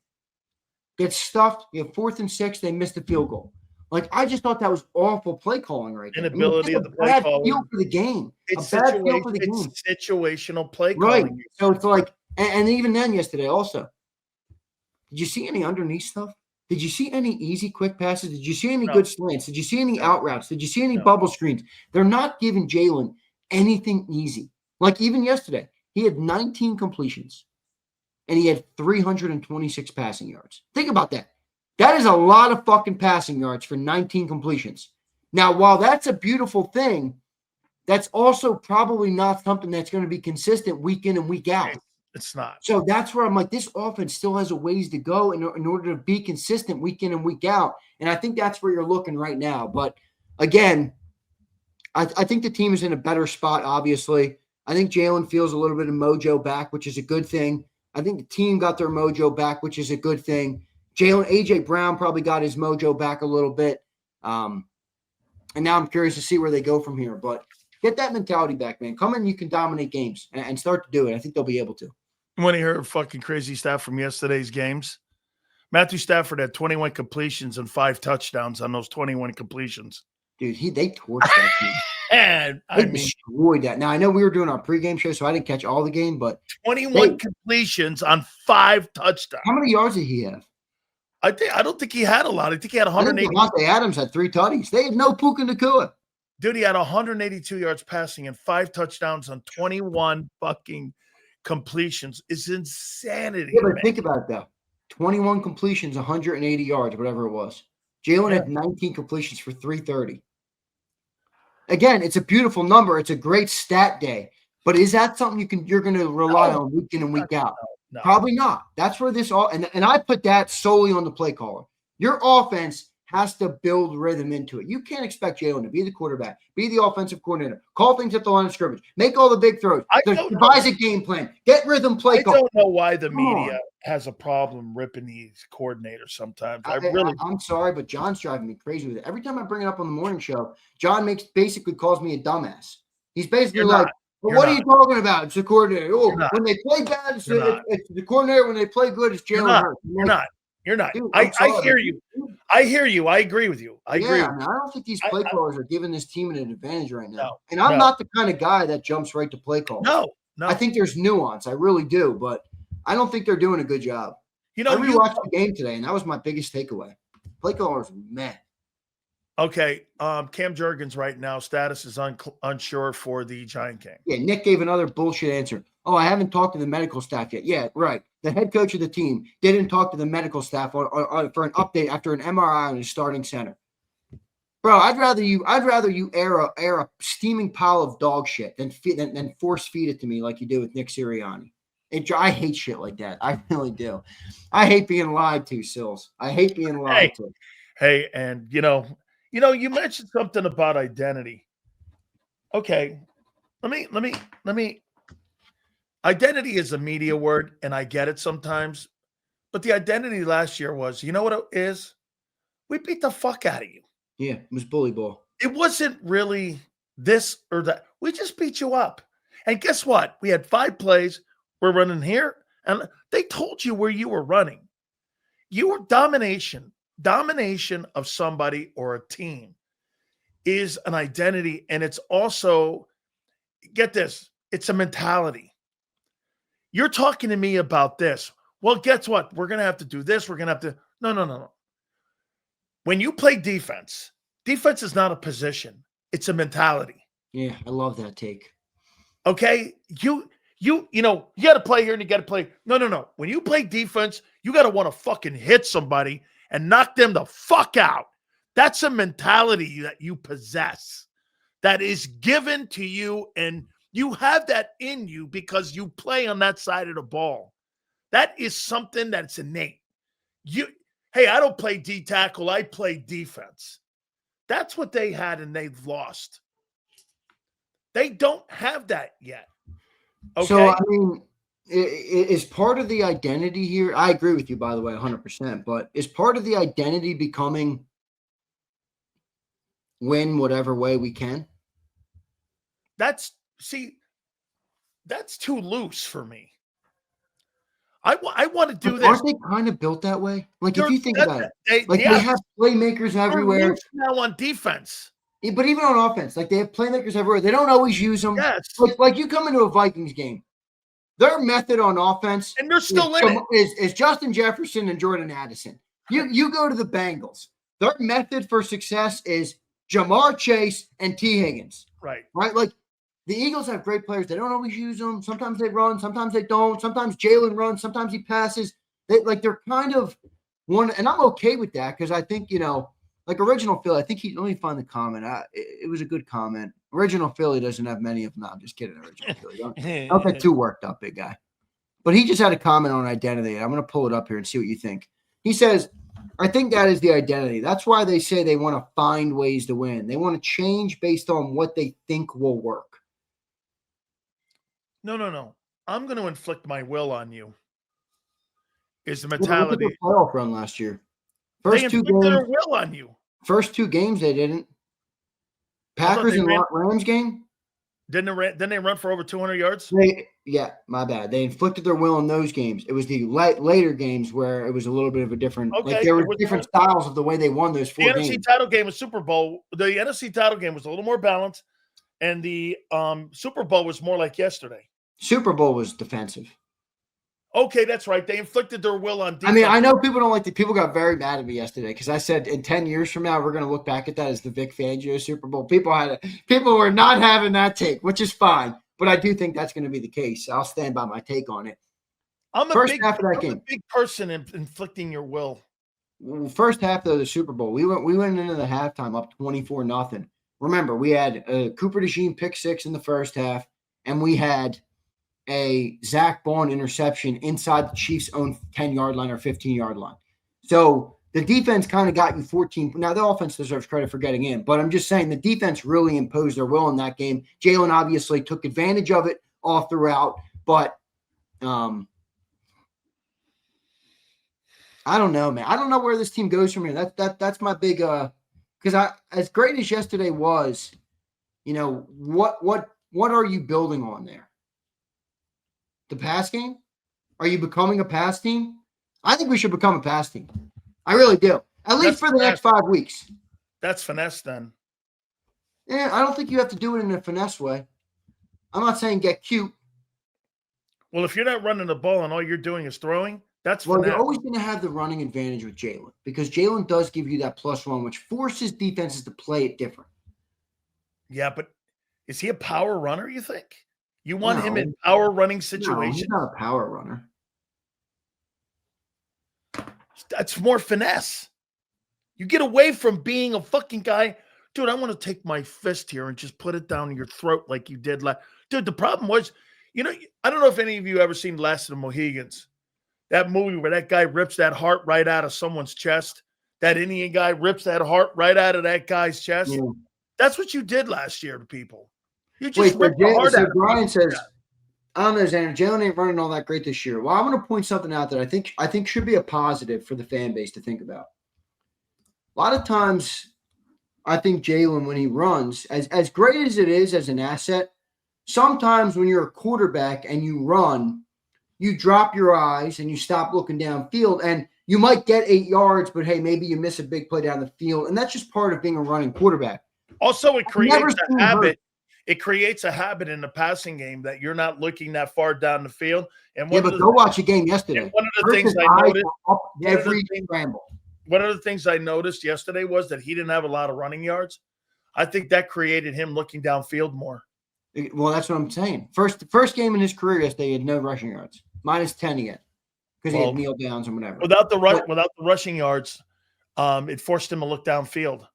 Get stuffed. You have 4th and 6. They missed the field goal. Like, I just thought that was awful play calling right there. Inability of the play calling. Feel for the game. It's situational play calling. Right. So it's like, and even then yesterday also, did you see any underneath stuff? Did you see any easy quick passes? Did you see any good slants? Did you see any out routes? Did you see any bubble screens? They're not giving Jalen anything easy. Like even yesterday, he had 19 completions and he had 326 passing yards. Think about that. That is a lot of fucking passing yards for 19 completions. Now, while that's a beautiful thing, that's also probably not something that's going to be consistent week in and week out. It's not. So that's where I'm like, this offense still has a ways to go in order to be consistent week in and week out. And I think that's where you're looking right now. But again, I think the team is in a better spot, obviously. I think Jalen feels a little bit of mojo back, which is a good thing. I think the team got their mojo back, which is a good thing. A.J. Brown probably got his mojo back a little bit. And now I'm curious to see where they go from here. But get that mentality back, man. Come in, you can dominate games and start to do it. I think they'll be able to. When you heard fucking crazy stat from yesterday's games, Matthew Stafford had 21 completions and 5 touchdowns on those 21 completions. Dude, they torched that team. And they destroyed that. Now, I know we were doing our pregame show, so I didn't catch all the game, but 21 completions on 5 touchdowns. How many yards did he have? I don't think he had a lot. I think he had 180. DeVonta Adams had 3 tutties. They had no Puka Nacua. Dude, he had 182 yards passing and 5 touchdowns on 21 fucking completions. It's insanity. Yeah, but think about it, though. 21 completions, 180 yards, whatever it was. Jalen had 19 completions for 330. Again, it's a beautiful number. It's a great stat day. But is that something you're going to rely on week in and week out? No. Probably not. That's where this all and I put that solely on the play caller. Your offense has to build rhythm into it. You can't expect Jalen to be the quarterback, be the offensive coordinator, call things at the line of scrimmage, make all the big throws, devise a game plan, get rhythm play call. I don't know why the media has a problem ripping these coordinators sometimes. I'm sorry, but John's driving me crazy with it. Every time I bring it up on the morning show, John basically calls me a dumbass. He's basically like, well, what are you talking about? It's the coordinator. Oh, when they play bad, it's the coordinator. When they play good, it's Jalen Hurts. You're not. Dude, I hear you. I hear you. I agree with you. I agree. I don't think these play callers are giving this team an advantage right now. And I'm not the kind of guy that jumps right to play calls. No. I think there's nuance. I really do, but I don't think they're doing a good job. I rewatched the game today, and that was my biggest takeaway. Play callers, meh. Okay, Cam Jurgens right now, status is unsure for the Giant game. Yeah, Nick gave another bullshit answer. Oh, I haven't talked to the medical staff yet. Yeah, right. The head coach of the team didn't talk to the medical staff for an update after an MRI on his starting center. Bro, I'd rather you air a steaming pile of dog shit than force feed it to me like you do with Nick Sirianni. I hate shit like that. I really do. I hate being lied to, Sills. I hate being lied to. Hey, and you mentioned something about identity. Okay, let me. Identity is a media word, and I get it sometimes. But the identity last year was, you know what it is? We beat the fuck out of you. Yeah, it was bully ball. It wasn't really this or that. We just beat you up. And guess what? We had 5 plays. We're running here, and they told you where you were running. You were domination of somebody or a team is an identity, and it's also, get this, it's a mentality. You're talking to me about this. Well, guess what? We're going to have to do this. We're going to have to, no. When you play defense is not a position. It's a mentality. Yeah, I love that take. Okay? You got to play here and you got to play. No. When you play defense, you got to want to fucking hit somebody and knock them the fuck out. That's a mentality that you possess that is given to you, and you have that in you because you play on that side of the ball. That is something that's innate. Hey, I don't play D tackle. I play defense. That's what they had, and they've lost. They don't have that yet. Okay? So, I mean, is part of the identity here, I agree with you, by the way, 100%, but is part of the identity becoming win whatever way we can? That's too loose for me. I want to do this. Aren't they kind of built that way? Like, if you think about it, they have playmakers everywhere. Now on defense. But even on offense, like they have playmakers everywhere. They don't always use them. Yes. Like you come into a Vikings game, their method on offense, and they're still in it, is Justin Jefferson and Jordan Addison. You go to the Bengals. Their method for success is Jamar Chase and T. Higgins. Right. Like the Eagles have great players. They don't always use them. Sometimes they run. Sometimes they don't. Sometimes Jalen runs. Sometimes he passes. They're kind of one, and I'm okay with that because I think, like Original Philly, I think let me find the comment. It was a good comment. Original Philly doesn't have many of them. No, I'm just kidding. Original Philly. Don't get too worked up, big guy. But he just had a comment on identity. I'm going to pull it up here and see what you think. He says, I think that is the identity. That's why they say they want to find ways to win. They want to change based on what they think will work. No. I'm going to inflict my will on you. Is the mentality. Look at the playoff run last year. First 2 games. Their will on you. First 2 games they didn't. Packers and Rams game. Didn't they run for over 200 yards? My bad. They inflicted their will in those games. It was the later games where it was a little bit of a different. Okay, like there were different styles of the way they won those 4 games. The NFC title game was Super Bowl. The NFC title game was a little more balanced, and the Super Bowl was more like yesterday. Super Bowl was defensive. Okay, that's right. They inflicted their will on defense. I mean, I know people don't like the people got very mad at me yesterday because I said in 10 years from now we're going to look back at that as the Vic Fangio Super Bowl. People were not having that take, which is fine, but I do think that's going to be the case. I'll stand by my take on it. I'm a big person in inflicting your will. First half of the Super Bowl, we went into the halftime up 24-0. Remember, we had Cooper DeJean pick 6 in the first half, and we had a Zach Bond interception inside the Chiefs' own 10-yard line or 15-yard line. So The defense kind of got you 14. Now, the offense deserves credit for getting in, but I'm just saying the defense really imposed their will in that game. Jalen obviously took advantage of it all throughout, but I don't know, man. I don't know where this team goes from here. That's my big because as great as yesterday was, what are you building on there? The pass game? Are you becoming a pass team? I think we should become a pass team. I really do. At least for the next 5 weeks. That's finesse then. Yeah, I don't think you have to do it in a finesse way. I'm not saying get cute. Well, if you're not running the ball and all you're doing is throwing, that's well, finesse. You're always going to have the running advantage with Jalen because Jalen does give you that +1, which forces defenses to play it different. Yeah, but is he a power runner, you think? You want him in power running situations? No, he's not a power runner. That's more finesse. You get away from being a fucking guy. Dude, I want to take my fist here and just put it down your throat like you did last. Dude, the problem was, I don't know if any of you ever seen Last of the Mohegans. That movie where that guy rips that heart right out of someone's chest. That Indian guy rips that heart right out of that guy's chest. Yeah. That's what you did last year to people. You just ripped the heart out of Brian says, I don't know, Zander. Jalen ain't running all that great this year. Well, I'm going to point something out that I think should be a positive for the fan base to think about. A lot of times, I think Jalen, when he runs, as great as it is as an asset, sometimes when you're a quarterback and you run, you drop your eyes and you stop looking downfield, and you might get 8 yards, but hey, maybe you miss a big play down the field, and that's just part of being a running quarterback. Also, it creates a habit. It creates a habit in the passing game that you're not looking that far down the field. And go watch a game yesterday. One of the things I noticed One of the things I noticed yesterday was that he didn't have a lot of running yards. I think that created him looking downfield more. Well, that's what I'm saying. First game in his career yesterday, he had no rushing yards. -10 again because he had kneel downs and whatever. Without the rushing yards, it forced him to look downfield.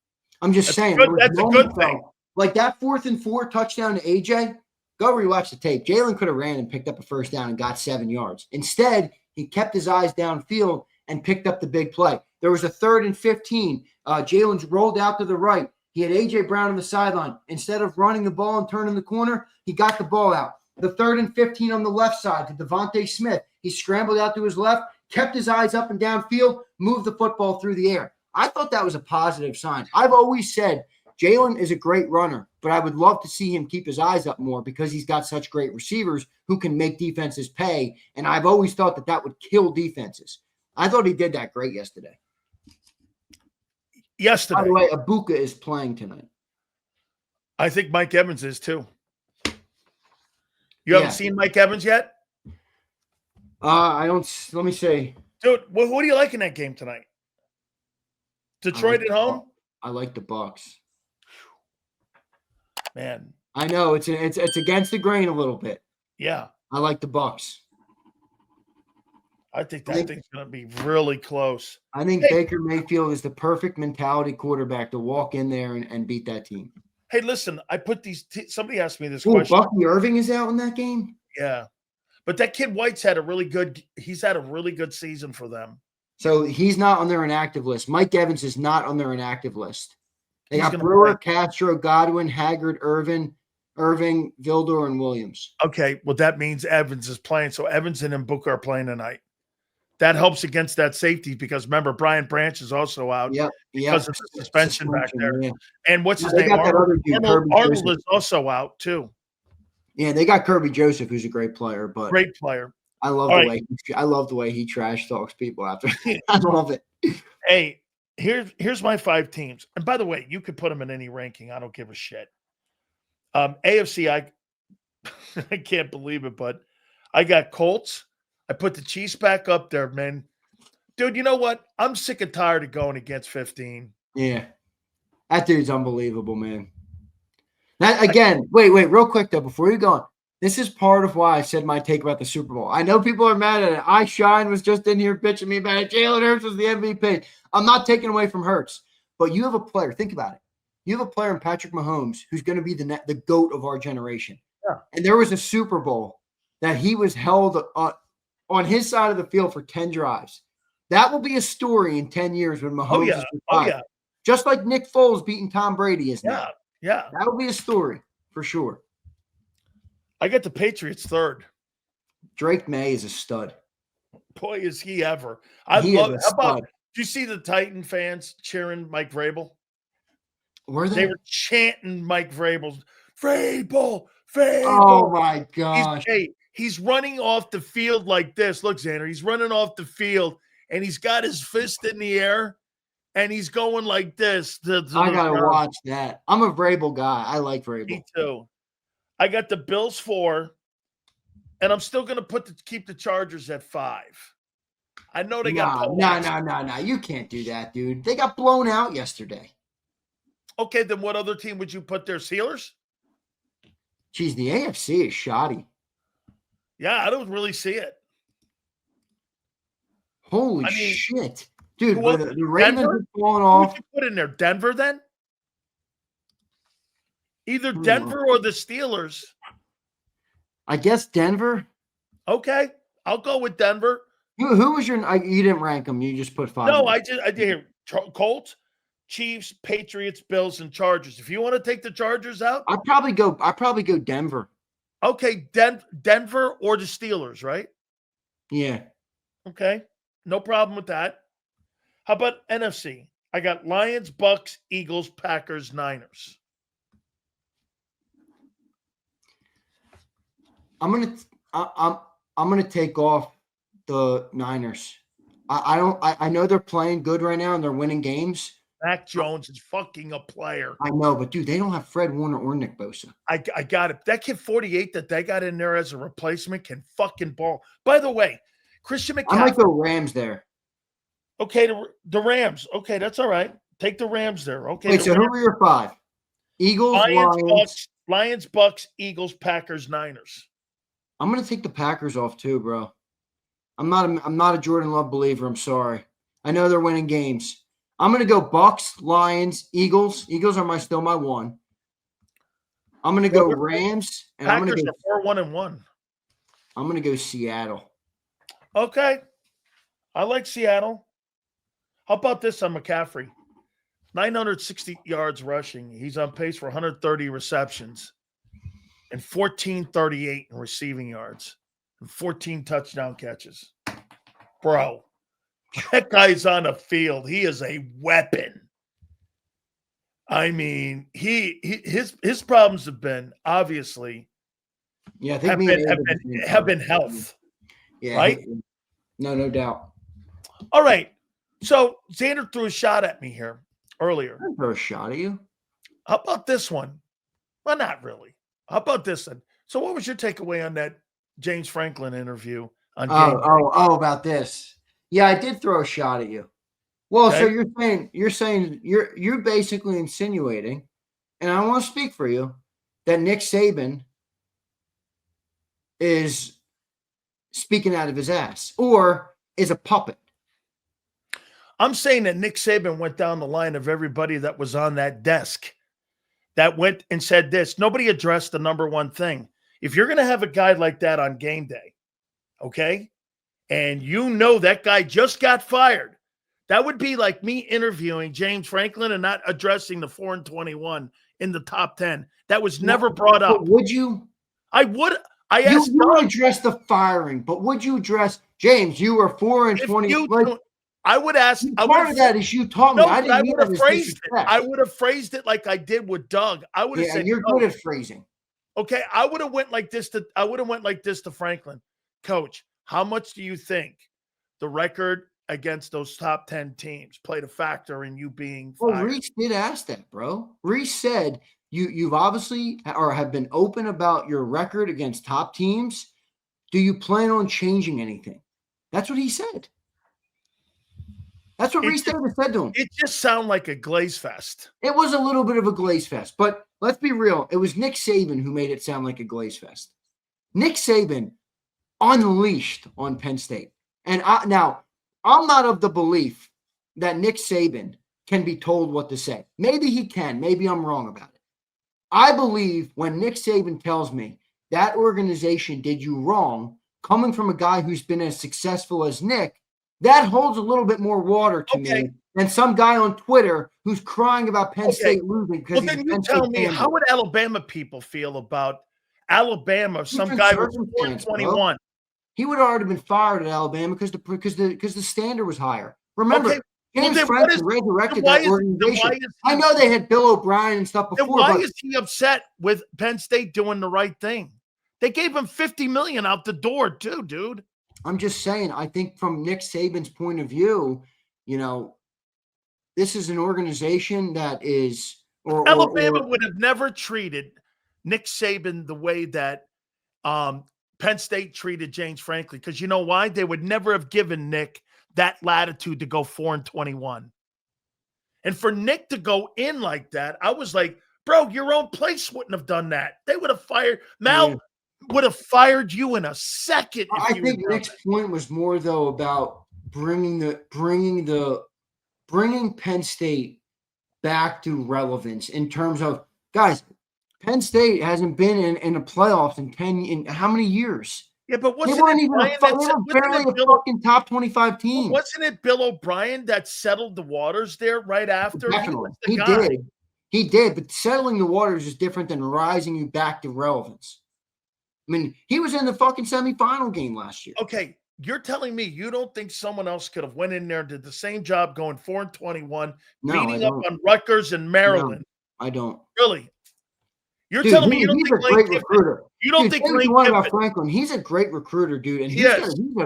I'm just saying. That's a good thing. Like that 4th and 4 touchdown to AJ, go rewatch the tape. Jalen could have ran and picked up a first down and got 7 yards. Instead, he kept his eyes downfield and picked up the big play. There was a 3rd and 15. Jalen's rolled out to the right. He had AJ Brown on the sideline. Instead of running the ball and turning the corner, he got the ball out. The 3rd and 15 on the left side to DeVonta Smith. He scrambled out to his left, kept his eyes up and downfield, moved the football through the air. I thought that was a positive sign. I've always said Jalen is a great runner, but I would love to see him keep his eyes up more because he's got such great receivers who can make defenses pay, and I've always thought that would kill defenses. I thought he did that great yesterday. By the way, Abuka is playing tonight. I think Mike Evans is too. You haven't seen Mike Evans yet? I don't. Let me see. Dude, what do you like in that game tonight? Detroit at home? I like the Bucs. Man, I know it's against the grain a little bit. Yeah, I like the Bucs. I think thing's going to be really close. I think Baker Mayfield is the perfect mentality quarterback to walk in there and beat that team. Hey, listen, I put these. Somebody asked me this question. Bucky Irving is out in that game. Yeah, but that kid White's had a really good. He's had a really good season for them. So he's not on their inactive list. Mike Evans is not on their inactive list. They got Brewer, Castro, Godwin, Haggard, Irving, Vildor, and Williams. Okay, well, that means Evans is playing. So Evans and Mbuka are playing tonight. That helps against that safety because, remember, Brian Branch is also out because of the suspension back there. Yeah. And what's his name? Arnold is also out, too. Yeah, they got Kirby Joseph, who's a great player. Great player. I love the way he trash talks people after. I love it. Hey, here's my 5 teams. And by the way, you could put them in any ranking. I don't give a shit. AFC, I can't believe it, but I got Colts. I put the Chiefs back up there, man. Dude, you know what? I'm sick and tired of going against 15. Yeah. That dude's unbelievable, man. That again, wait, real quick though, before you go on. This is part of why I said my take about the Super Bowl. I know people are mad at it. Shine was just in here bitching me about it. Jalen Hurts was the MVP. I'm not taking away from Hurts, but you have a player. Think about it. You have a player in Patrick Mahomes who's going to be the GOAT of our generation. Yeah. And there was a Super Bowl that he was held on his side of the field for 10 drives. That will be a story in 10 years when Mahomes Oh yeah. is Oh retired. yeah. Just like Nick Foles beating Tom Brady is now. Yeah. That'll be a story for sure. I got the Patriots third. Drake May is a stud. Boy, is he ever. I He love is it. a How about, stud. do you see the Titan fans cheering Mike Vrabel? Were They they? were chanting Mike Vrabel's Vrabel. Oh my gosh. He's running off the field like this. Look, Xander, he's running off the field and he's got his fist in the air and he's going like this. I gotta watch that. I'm a Vrabel guy. I like Vrabel. Me too. I got the Bills 4, and I'm still gonna keep the Chargers at 5. I know they got no. You can't do that, dude. They got blown out yesterday. Okay, then what other team would you put there? Steelers? Geez, the AFC is shoddy. Yeah, I don't really see it. Holy shit. Dude, the Ravens Denver? are falling Who off. would you put in there? Denver then? Either Denver or the Steelers. I guess Denver. Okay, I'll go with Denver. Who was your? You didn't rank them. You just put 5. No, I did here. Colts, Chiefs, Patriots, Bills, and Chargers. If you want to take the Chargers out, I'd probably go Denver. okay, Denver or the Steelers, right? Yeah. Okay, no problem with that. How about NFC? I got Lions, Bucks, Eagles, Packers, Niners. I'm gonna take off the Niners. I know they're playing good right now and they're winning games. Mac Jones is fucking a player. I know, but dude, they don't have Fred Warner or Nick Bosa. I got it. That kid 48 that they got in there as a replacement can fucking ball. By the way, Christian McCaffrey. I might go Rams there. Okay, the Rams. Okay, that's all right. Take the Rams there. Okay. Wait, so who were your 5? Eagles, Lions, Bucks, Eagles, Packers, Niners. I'm gonna take the Packers off too, bro. I'm not a Jordan Love believer. I'm sorry. I know they're winning games. I'm gonna go Bucks, Lions, Eagles. Eagles are still my 1. I'm gonna go Rams, and Packers are 4-1-1. I'm gonna go Seattle. Okay, I like Seattle. How about this on McCaffrey? 960 yards rushing. He's on pace for 130 receptions and 1438 in receiving yards and 14 touchdown catches. Bro, that guy's on the field. He is a weapon. I mean, his problems have been obviously have been health. Yeah, right? No doubt. All right. So Xander threw a shot at me here earlier. I throw a shot at you. How about this one? Well, not really. How about this one? So what was your takeaway on that James Franklin interview on about this? Yeah, I did throw a shot at you. Well, okay. So you're basically insinuating, and I want to speak for you, that Nick Saban is speaking out of his ass or is a puppet. I'm saying that Nick Saban went down the line of everybody that was on that desk that went and said this. Nobody addressed the number one thing. If you're going to have a guy like that on game day, okay, and you know that guy just got fired, that would be like me interviewing James Franklin and not addressing the 4-21 in the top 10. That was never brought up. Would you? I would. I asked you would address the firing, but would you address James? You were 4-20. I would ask. Part of that is you taught me. No, I would have phrased it. I would have phrased it like I did with Doug. I would have said, "You're good at phrasing." Okay, I would have went like this to Franklin, Coach. How much do you think the record against those top 10 teams played a factor in you being fired? Well, Reese did ask that, bro. Reese said you've obviously or have been open about your record against top teams. Do you plan on changing anything? That's what he said. That's what Reese Davis said to him. It just sounded like a glaze fest. It was a little bit of a glaze fest, but let's be real. It was Nick Saban who made it sound like a glaze fest. Nick Saban unleashed on Penn State. And now, I'm not of the belief that Nick Saban can be told what to say. Maybe he can. Maybe I'm wrong about it. I believe when Nick Saban tells me that organization did you wrong, coming from a guy who's been as successful as Nick, That holds a little bit more water to Okay. me than some guy on Twitter who's crying about Penn Okay. State losing because Well, he's then a you Penn tell State me, fan. how would Alabama people feel about Alabama? Some guy was Circumstance, 21. He would have already been fired at Alabama because the standard was higher. Remember, Okay. James then Franklin resurrected that organization. I know they had Bill O'Brien and stuff Then before, why but is he upset with Penn State doing the right thing? They gave him $50 million out the door too, dude. I'm just saying, I think from Nick Saban's point of view, you know, this is an organization that is Alabama would have never treated Nick Saban the way that Penn State treated James Franklin, because you know why? They would never have given Nick that latitude to go 4-21. And for Nick to go in like that, I was like, bro, your own place wouldn't have done that. They would have fired Mal. Would have fired you in a second. I think Nick's point was more though about bringing Penn State back to relevance in terms of, guys, Penn State hasn't been in the playoffs in how many years? Yeah, but they weren't even barely a fucking top 25 team. Wasn't it Bill O'Brien that settled the waters there right after? Definitely. He did, but settling the waters is different than rising you back to relevance. I mean, he was in the fucking semifinal game last year. Okay, you're telling me you don't think someone else could have went in there and did the same job going 4-21, beating up on Rutgers and Maryland? No, I don't. Really? You're telling me you don't he's think a great recruiter. You don't think Lane Kiffin about Franklin? He's a great recruiter, dude, and he's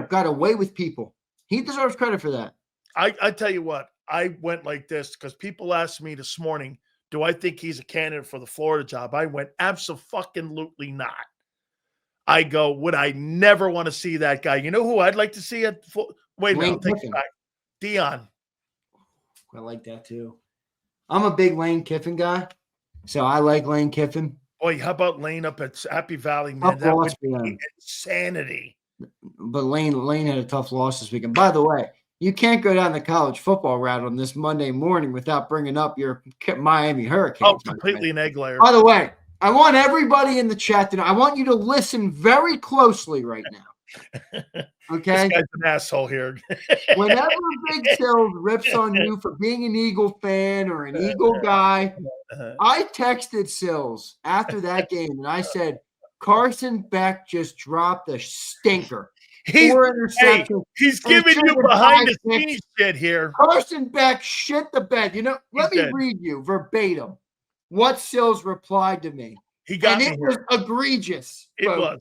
got away with people. He deserves credit for that. I tell you what, I went like this because people asked me this morning, do I think he's a candidate for the Florida job? I went, absolutely not. I go, would I never want to see that guy? You know who I'd like to see at wait a minute, take it back. Dion. I like that too. I'm a big Lane Kiffin guy, so I like Lane Kiffin. Boy, how about Lane up at Happy Valley, man? That would be insanity. But Lane had a tough loss this weekend. By the way, you can't go down the college football route on this Monday morning without bringing up your Miami Hurricanes. Oh, completely an egg layer. By the way, I want everybody in the chat tonight. I want you to listen very closely right now. Okay? This guy's an asshole here. Whenever Big Sills rips on you for being an Eagle fan or an Eagle guy, I texted Sills after that game and I said, Carson Beck just dropped a stinker. He's giving you behind the scenes shit here. Carson Beck shit the bed. You know, let me read you verbatim what Sills replied to me. He got it was egregious. It was.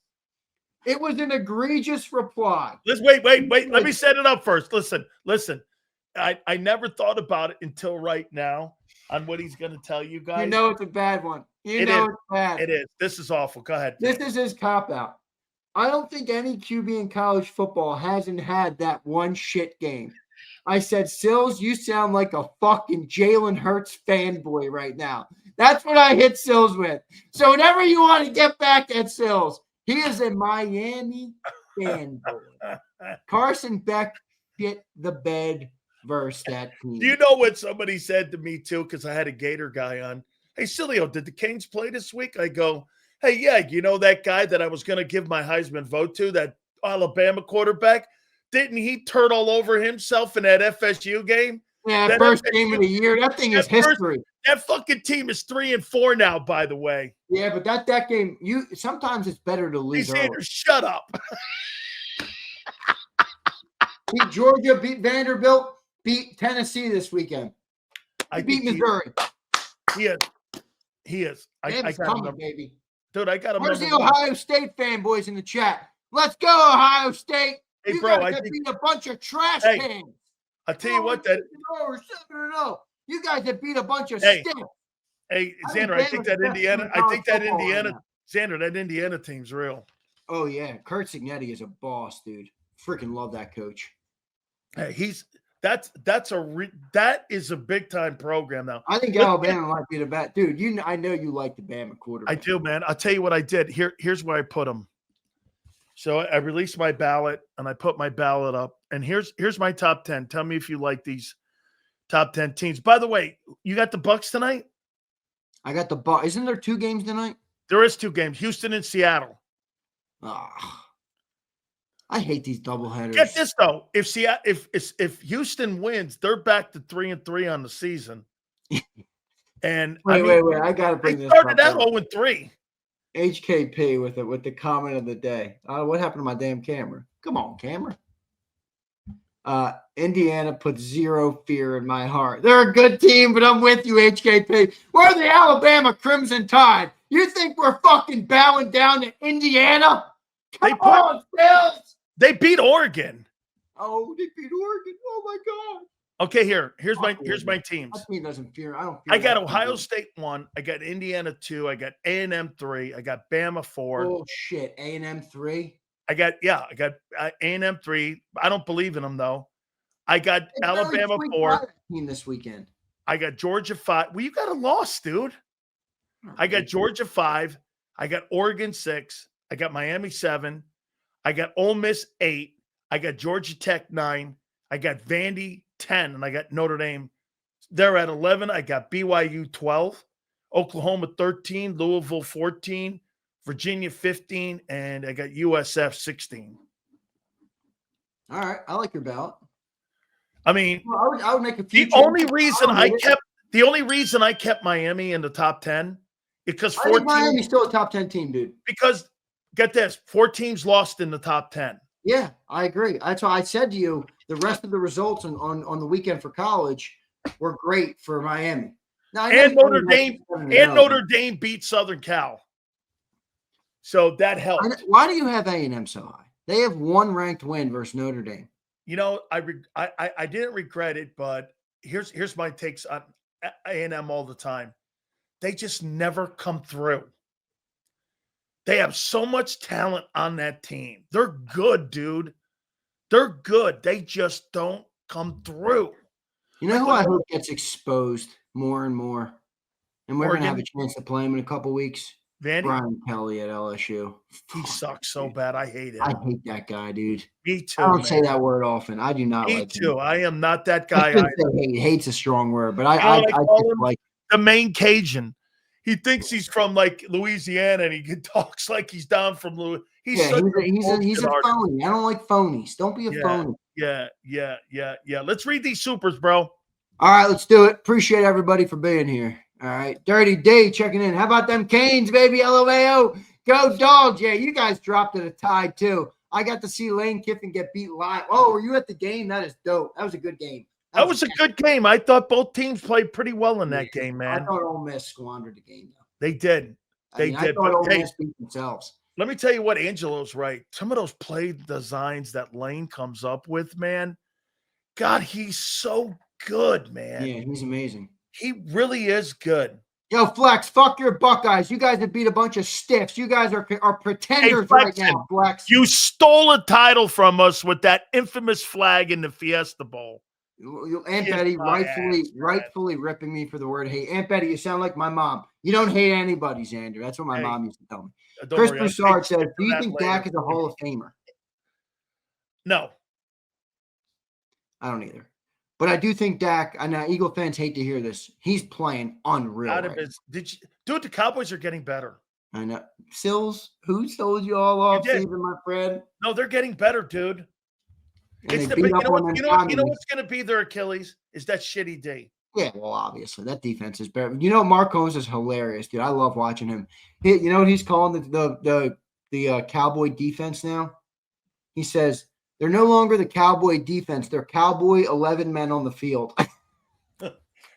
It was an egregious reply. Let's wait. Let me set it up first. Listen. I never thought about it until right now on what he's going to tell you guys. You know it's a bad one. It's bad. It is. This is awful. Go ahead. This is his cop-out. I don't think any QB in college football hasn't had that one shit game. I said, Sills, you sound like a fucking Jalen Hurts fanboy right now. That's what I hit Sills with. So whenever you want to get back at Sills, he is a Miami fanboy. Carson Beck shit the bed versus that team. Do you know what somebody said to me too? Because I had a Gator guy on. Hey, Sileo, did the Canes play this week? I go, hey, yeah, you know that guy that I was going to give my Heisman vote to, that Alabama quarterback? Didn't he turn all over himself in that FSU game? Yeah, that first game of the year. That thing is history. That fucking team is 3-4 now, by the way. Yeah, but that game, sometimes it's better to lose. Hey, Zander, shut up. Beat Georgia, beat Vanderbilt, beat Tennessee this weekend. I beat Missouri. He is. I got him, baby. Dude, I got him. Where's the Ohio State fanboys in the chat? Let's go, Ohio State. Hey, bro, I beat a bunch of trash cans. I'll tell you what, that 7-0. You guys have beat a bunch of sticks. Hey, Zander, I think that Indiana team's real. Oh, yeah. Kurt Signetti is a boss, dude. Freaking love that coach. Hey, that is a big time program now. I think Alabama might be the best. Dude, I know you like the Bama quarterback. I do, man. I'll tell you what I did. Here's where I put them. So I released my ballot and I put my ballot up. And here's my top 10. Tell me if you like these top 10 teams. By the way, you got the Bucks tonight? I got the Bucks. Isn't there 2 games tonight? There is 2 games. Houston and Seattle. I I hate these doubleheaders. Get this though: if Houston wins, they're back to 3-3 on the season. And wait, I gotta bring this. They started out 0-3. HKP with the comment of the day. What happened to my damn camera? Come on, camera. Indiana puts zero fear in my heart. They're a good team, but I'm with you, HKP. We're the Alabama Crimson Tide. You think we're fucking bowing down to Indiana? Come on, Bills. They beat Oregon. Oh, they beat Oregon. Oh my God. Okay, here's my teams. That team doesn't fear. I don't. I got Ohio State 1. I got Indiana 2. I got A&M 3. I got Bama 4. Oh shit, A&M 3. I got A&M 3. I don't believe in them though. I got Alabama 4 team this weekend. I got Georgia 5. Well, you got a loss, dude. I got Georgia 5. I got Oregon 6. I got Miami 7. I got Ole Miss 8. I got Georgia Tech 9. I got Vandy 10, and I got Notre Dame. They're at 11. I got BYU 12, Oklahoma 13, Louisville 14, Virginia 15, and I got USF 16. All right, I like your ballot. I mean, well, I would make a few. The only reason I kept Miami in the top 10 is because Miami's still a top 10 team, dude. Because get this, 4 teams lost in the top 10. Yeah, I agree. That's why I said to you, the rest of the results on the weekend for college were great for Miami. Now, and Notre Dame beat Southern Cal. So that helped. Why do you have A&M so high? They have one ranked win versus Notre Dame. You know, I didn't regret it, but here's my takes on A&M all the time. They just never come through. They have so much talent on that team. They're good, dude. They're good. They just don't come through. You know who I hope gets exposed more and more? And we're going to have a chance to play him in a couple weeks. Vandy? Brian Kelly at LSU. He sucks so bad. I hate him. I hate that guy, dude. Me too. I don't say that word often. I do not like him. Me too. I am not that guy. Hate's a strong word, but I call him like the main Cajun. He thinks he's from like Louisiana, and he talks like he's down from Louis. He's a phony. I don't like phonies. Don't be a phony. Yeah. Let's read these supers, bro. All right, let's do it. Appreciate everybody for being here. All right, Dirty D checking in. How about them Canes, baby? LMAO. Go Dogs. Yeah, you guys dropped at a tie too. I got to see Lane Kiffin get beat live. Oh, were you at the game? That is dope. That was a good game. That was a good game. I thought both teams played pretty well in that game, man. I thought Ole Miss squandered the game, though. They did. I thought Ole Miss beat themselves. Let me tell you what Angelo's right. Some of those play designs that Lane comes up with, man. God, he's so good, man. Yeah, he's amazing. He really is good. Yo, Flex, fuck your Buckeyes. You guys have beat a bunch of stiffs. You guys are pretenders right now, Flex. You stole a title from us with that infamous flag in the Fiesta Bowl. Aunt Betty rightfully ripping me for the word hate. Aunt Betty, you sound like my mom. You don't hate anybody, Zander. That's what my mom used to tell me. Chris Broussard says, do you think Dak is a Hall of Famer? No. I don't either. But I do think Dak, and now Eagle fans hate to hear this, he's playing unreal. Dude, the Cowboys are getting better. I know. Sills, who sold you all off season, my friend? No, they're getting better, dude. You know what's going to be their Achilles is that shitty D. Yeah, well, obviously that defense is better. You know, Mark Holmes is hilarious, dude. I love watching him. You know what he's calling the Cowboy defense now? He says they're no longer the Cowboy defense; they're Cowboy 11 men on the field.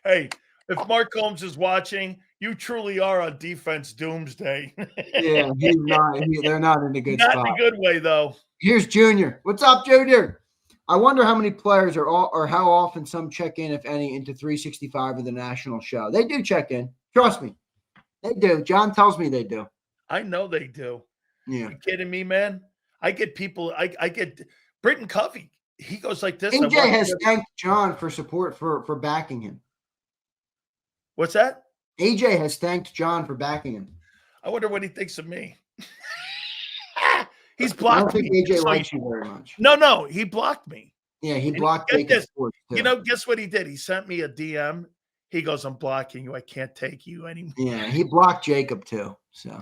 Hey, if Mark Holmes is watching, you truly are on defense doomsday. Yeah, he's not. They're not in a good spot. Not in a good way, though. Here's Junior. What's up, Junior? I wonder how many players or how often some check in, if any, into 365 of the national show. They do check in. Trust me. They do. John tells me they do. I know they do. Yeah. You kidding me, man? I get people. I get Britton Covey. He goes like this. AJ has thanked John for support for backing him. What's that? AJ has thanked John for backing him. I wonder what he thinks of me. He's blocked me. I don't think AJ likes you very much. No, he blocked me. Yeah, he blocked me. You know, guess what he did? He sent me a DM. He goes, I'm blocking you. I can't take you anymore. Yeah, he blocked Jacob too. So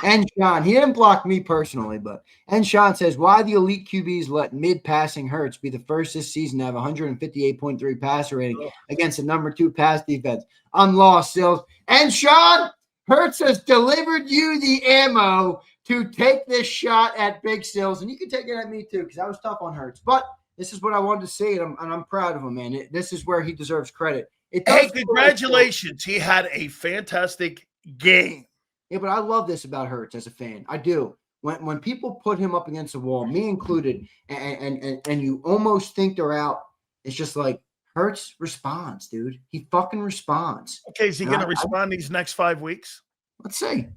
And Sean, he didn't block me personally, and Sean says, why the elite QBs let mid-passing Hurts be the first this season to have 158.3 passer rating against the number 2 pass defense? I'm lost, Sills. And Sean, Hurts has delivered you the ammo to take this shot at Big Sills, and you can take it at me too, because I was tough on Hurts. But this is what I wanted to see, and I'm proud of him, man. This is where he deserves credit. Hey, congratulations. He had a fantastic game. Yeah, but I love this about Hurts as a fan. I do. When people put him up against the wall, me included, and you almost think they're out, it's just like Hurts responds, dude. He fucking responds. Okay, is he going to respond these next 5 weeks? Let's see.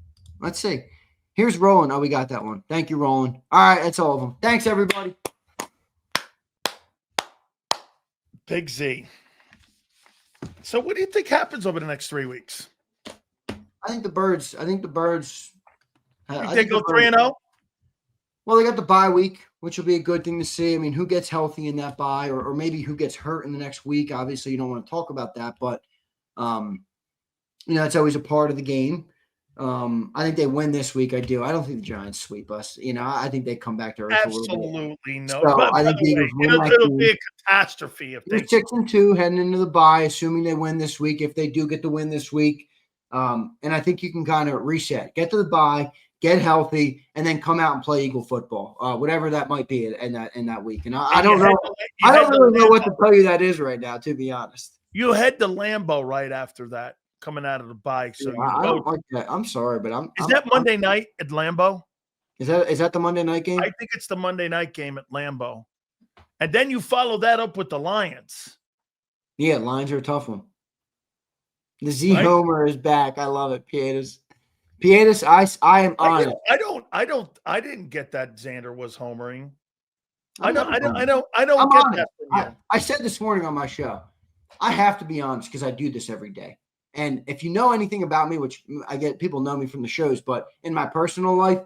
Here's Roland. Oh, we got that one. Thank you, Roland. All right, that's all of them. Thanks, everybody. Big Z. So what do you think happens over the next 3 weeks? I think the Birds. They go 3-0? Well, they got the bye week, which will be a good thing to see. I mean, who gets healthy in that bye, or maybe who gets hurt in the next week? Obviously, you don't want to talk about that, but it's always a part of the game. I think they win this week. I do. I don't think the Giants sweep us. I think they come back to earth a little bit. Absolutely no. So I think the Eagles win. It'll be a catastrophe if they 6-2 heading into the bye, assuming they win this week. If they do get the win this week, and I think you can kind of reset, get to the bye, get healthy, and then come out and play Eagle football, whatever that might be in that week. And I don't know. I don't really know what to tell you that is right now, to be honest. You head to Lambeau right after that, coming out of the bye. So I don't like that. I'm sorry, but Is that Monday night at Lambeau? Is that the Monday night game? I think it's the Monday night game at Lambeau. And then you follow that up with the Lions. Yeah, Lions are a tough one. The Z Homer is back. I love it. Pietas, I am on it. I didn't get that Zander was homering. I don't get that from you. I said this morning on my show, I have to be honest because I do this every day. And if you know anything about me, which people know me from the shows, but in my personal life,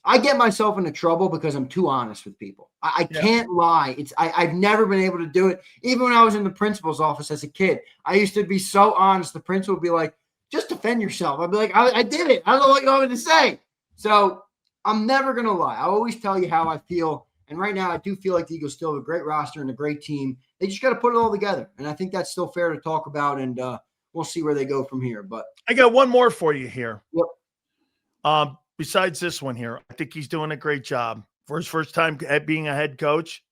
I get myself into trouble because I'm too honest with people. I can't lie. I've never been able to do it. Even when I was in the principal's office as a kid, I used to be so honest. The principal would be like, just defend yourself. I'd be like, I did it. I don't know what you want me to say. So I'm never going to lie. I always tell you how I feel. And right now I do feel like the Eagles still have a great roster and a great team. They just got to put it all together. And I think that's still fair to talk about. And we'll see where they go from here. But I got one more for you here. Yep. Besides this one here, I think he's doing a great job for his first time at being a head coach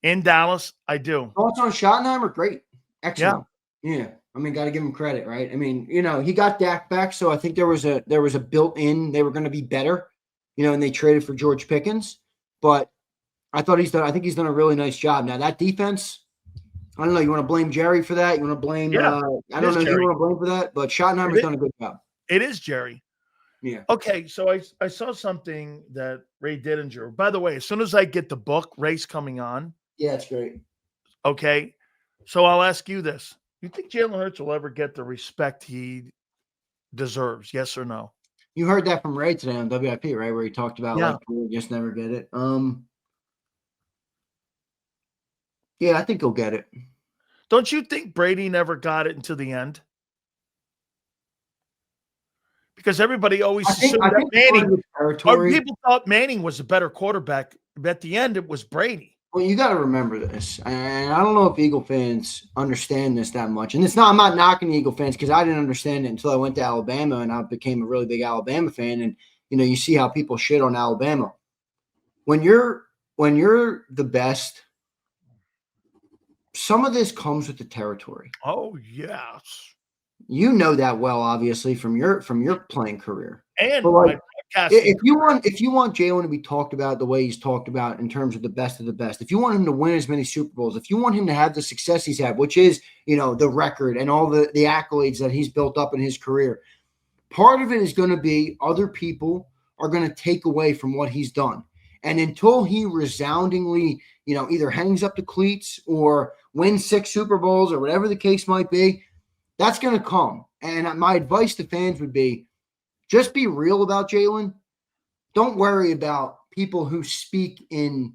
in Dallas. I do. Thoughts on Schottenheimer? Great. Excellent. Yeah. I mean, got to give him credit, right? I mean, he got Dak back, so I think there was a built-in they were going to be better, and they traded for George Pickens. But I think he's done a really nice job. Now that defense, I don't know. You want to blame Jerry for that? You want to blame? I don't know if you want to blame for that, but Schottenheimer's done a good job. It is Jerry. Yeah. Okay, so I saw something that Ray Didinger. By the way, as soon as I get the book, Ray's coming on. Yeah, it's great. Okay, so I'll ask you this: you think Jalen Hurts will ever get the respect he deserves? Yes or no? You heard that from Ray today on WIP, right? Where he talked about like we'll just never get it. Yeah, I think he'll get it. Don't you think Brady never got it until the end? Because everybody always assumed that Manning, or people thought Manning was a better quarterback. But at the end, it was Brady. Well, you got to remember this, and I don't know if Eagle fans understand this that much. And I'm not knocking the Eagle fans because I didn't understand it until I went to Alabama and I became a really big Alabama fan. And you see how people shit on Alabama. When you're the best, some of this comes with the territory. Oh yes. You know that well, obviously, from your playing career. And if you want Jalen to be talked about the way he's talked about in terms of the best, if you want him to win as many Super Bowls, if you want him to have the success he's had, which is the record and all the accolades that he's built up in his career, part of it is going to be other people are going to take away from what he's done. And until he resoundingly, either hangs up the cleats or wins 6 Super Bowls or whatever the case might be, that's going to come. And my advice to fans would be just be real about Jalen. Don't worry about people who speak in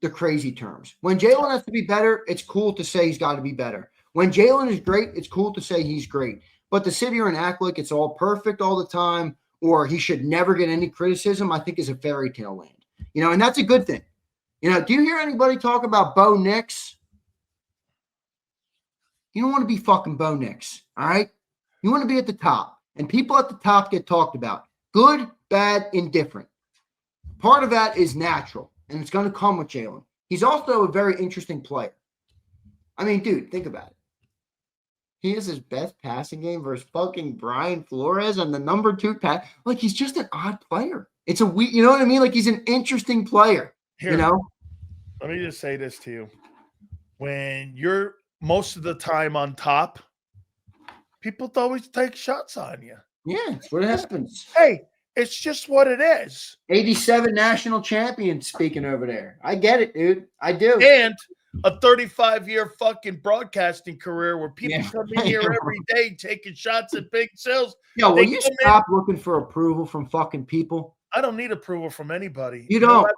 the crazy terms. When Jalen has to be better, it's cool to say he's got to be better. When Jalen is great, it's cool to say he's great. But to sit here and act like it's all perfect all the time or he should never get any criticism, I think is a fairy tale land. And that's a good thing. Do you hear anybody talk about Bo Nix? You don't want to be fucking Bo Nix, all right? You want to be at the top, and people at the top get talked about. Good, bad, indifferent. Part of that is natural, and it's going to come with Jalen. He's also a very interesting player. I mean, dude, think about it. He has his best passing game versus fucking Brian Flores on the number 2 pass. Like, he's just an odd player. It's a weird, you know what I mean? Like, he's an interesting player. Here, let me just say this to you. When you're most of the time on top, people always take shots on you. Yeah, that's what happens. Hey, it's just what it is. 87 national champions speaking over there. I get it, dude. I do. And a 35-year fucking broadcasting career where people come in here every day taking shots at big sales. Yo, will you stop looking for approval from fucking people? I don't need approval from anybody. You don't.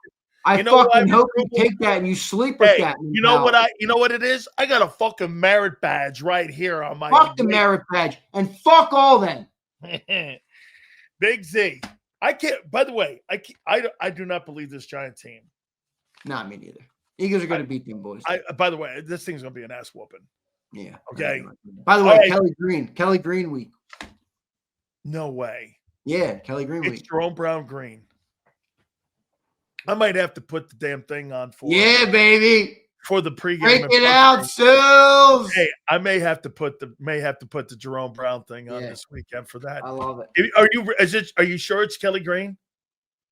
I fucking hope you take that and you sleep with that. You know what it is? I got a fucking merit badge right here on my. Fuck the merit badge and fuck all them. Big Z. I can't. By the way, I do not believe this Giant team. Not me neither. Eagles are going to beat them boys. By the way, this thing's going to be an ass whooping. Yeah. Okay. By the way, Kelly Green week. No way. Yeah, Kelly Green week. It's Jerome Brown Green. I might have to put the damn thing on for. Yeah, baby. For the pregame. Break it out, Sills. Hey, I may have to put the Jerome Brown thing on this weekend for that. I love it. Are you sure it's Kelly Green?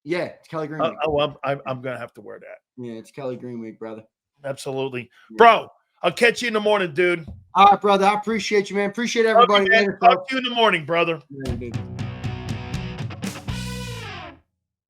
Yeah, it's Kelly Green week. I'm gonna have to wear that. Yeah, it's Kelly Green week, brother. Absolutely. Yeah. Bro, I'll catch you in the morning, dude. All right, brother. I appreciate you, man. Appreciate everybody. Talk to you in the morning, brother. Yeah, dude.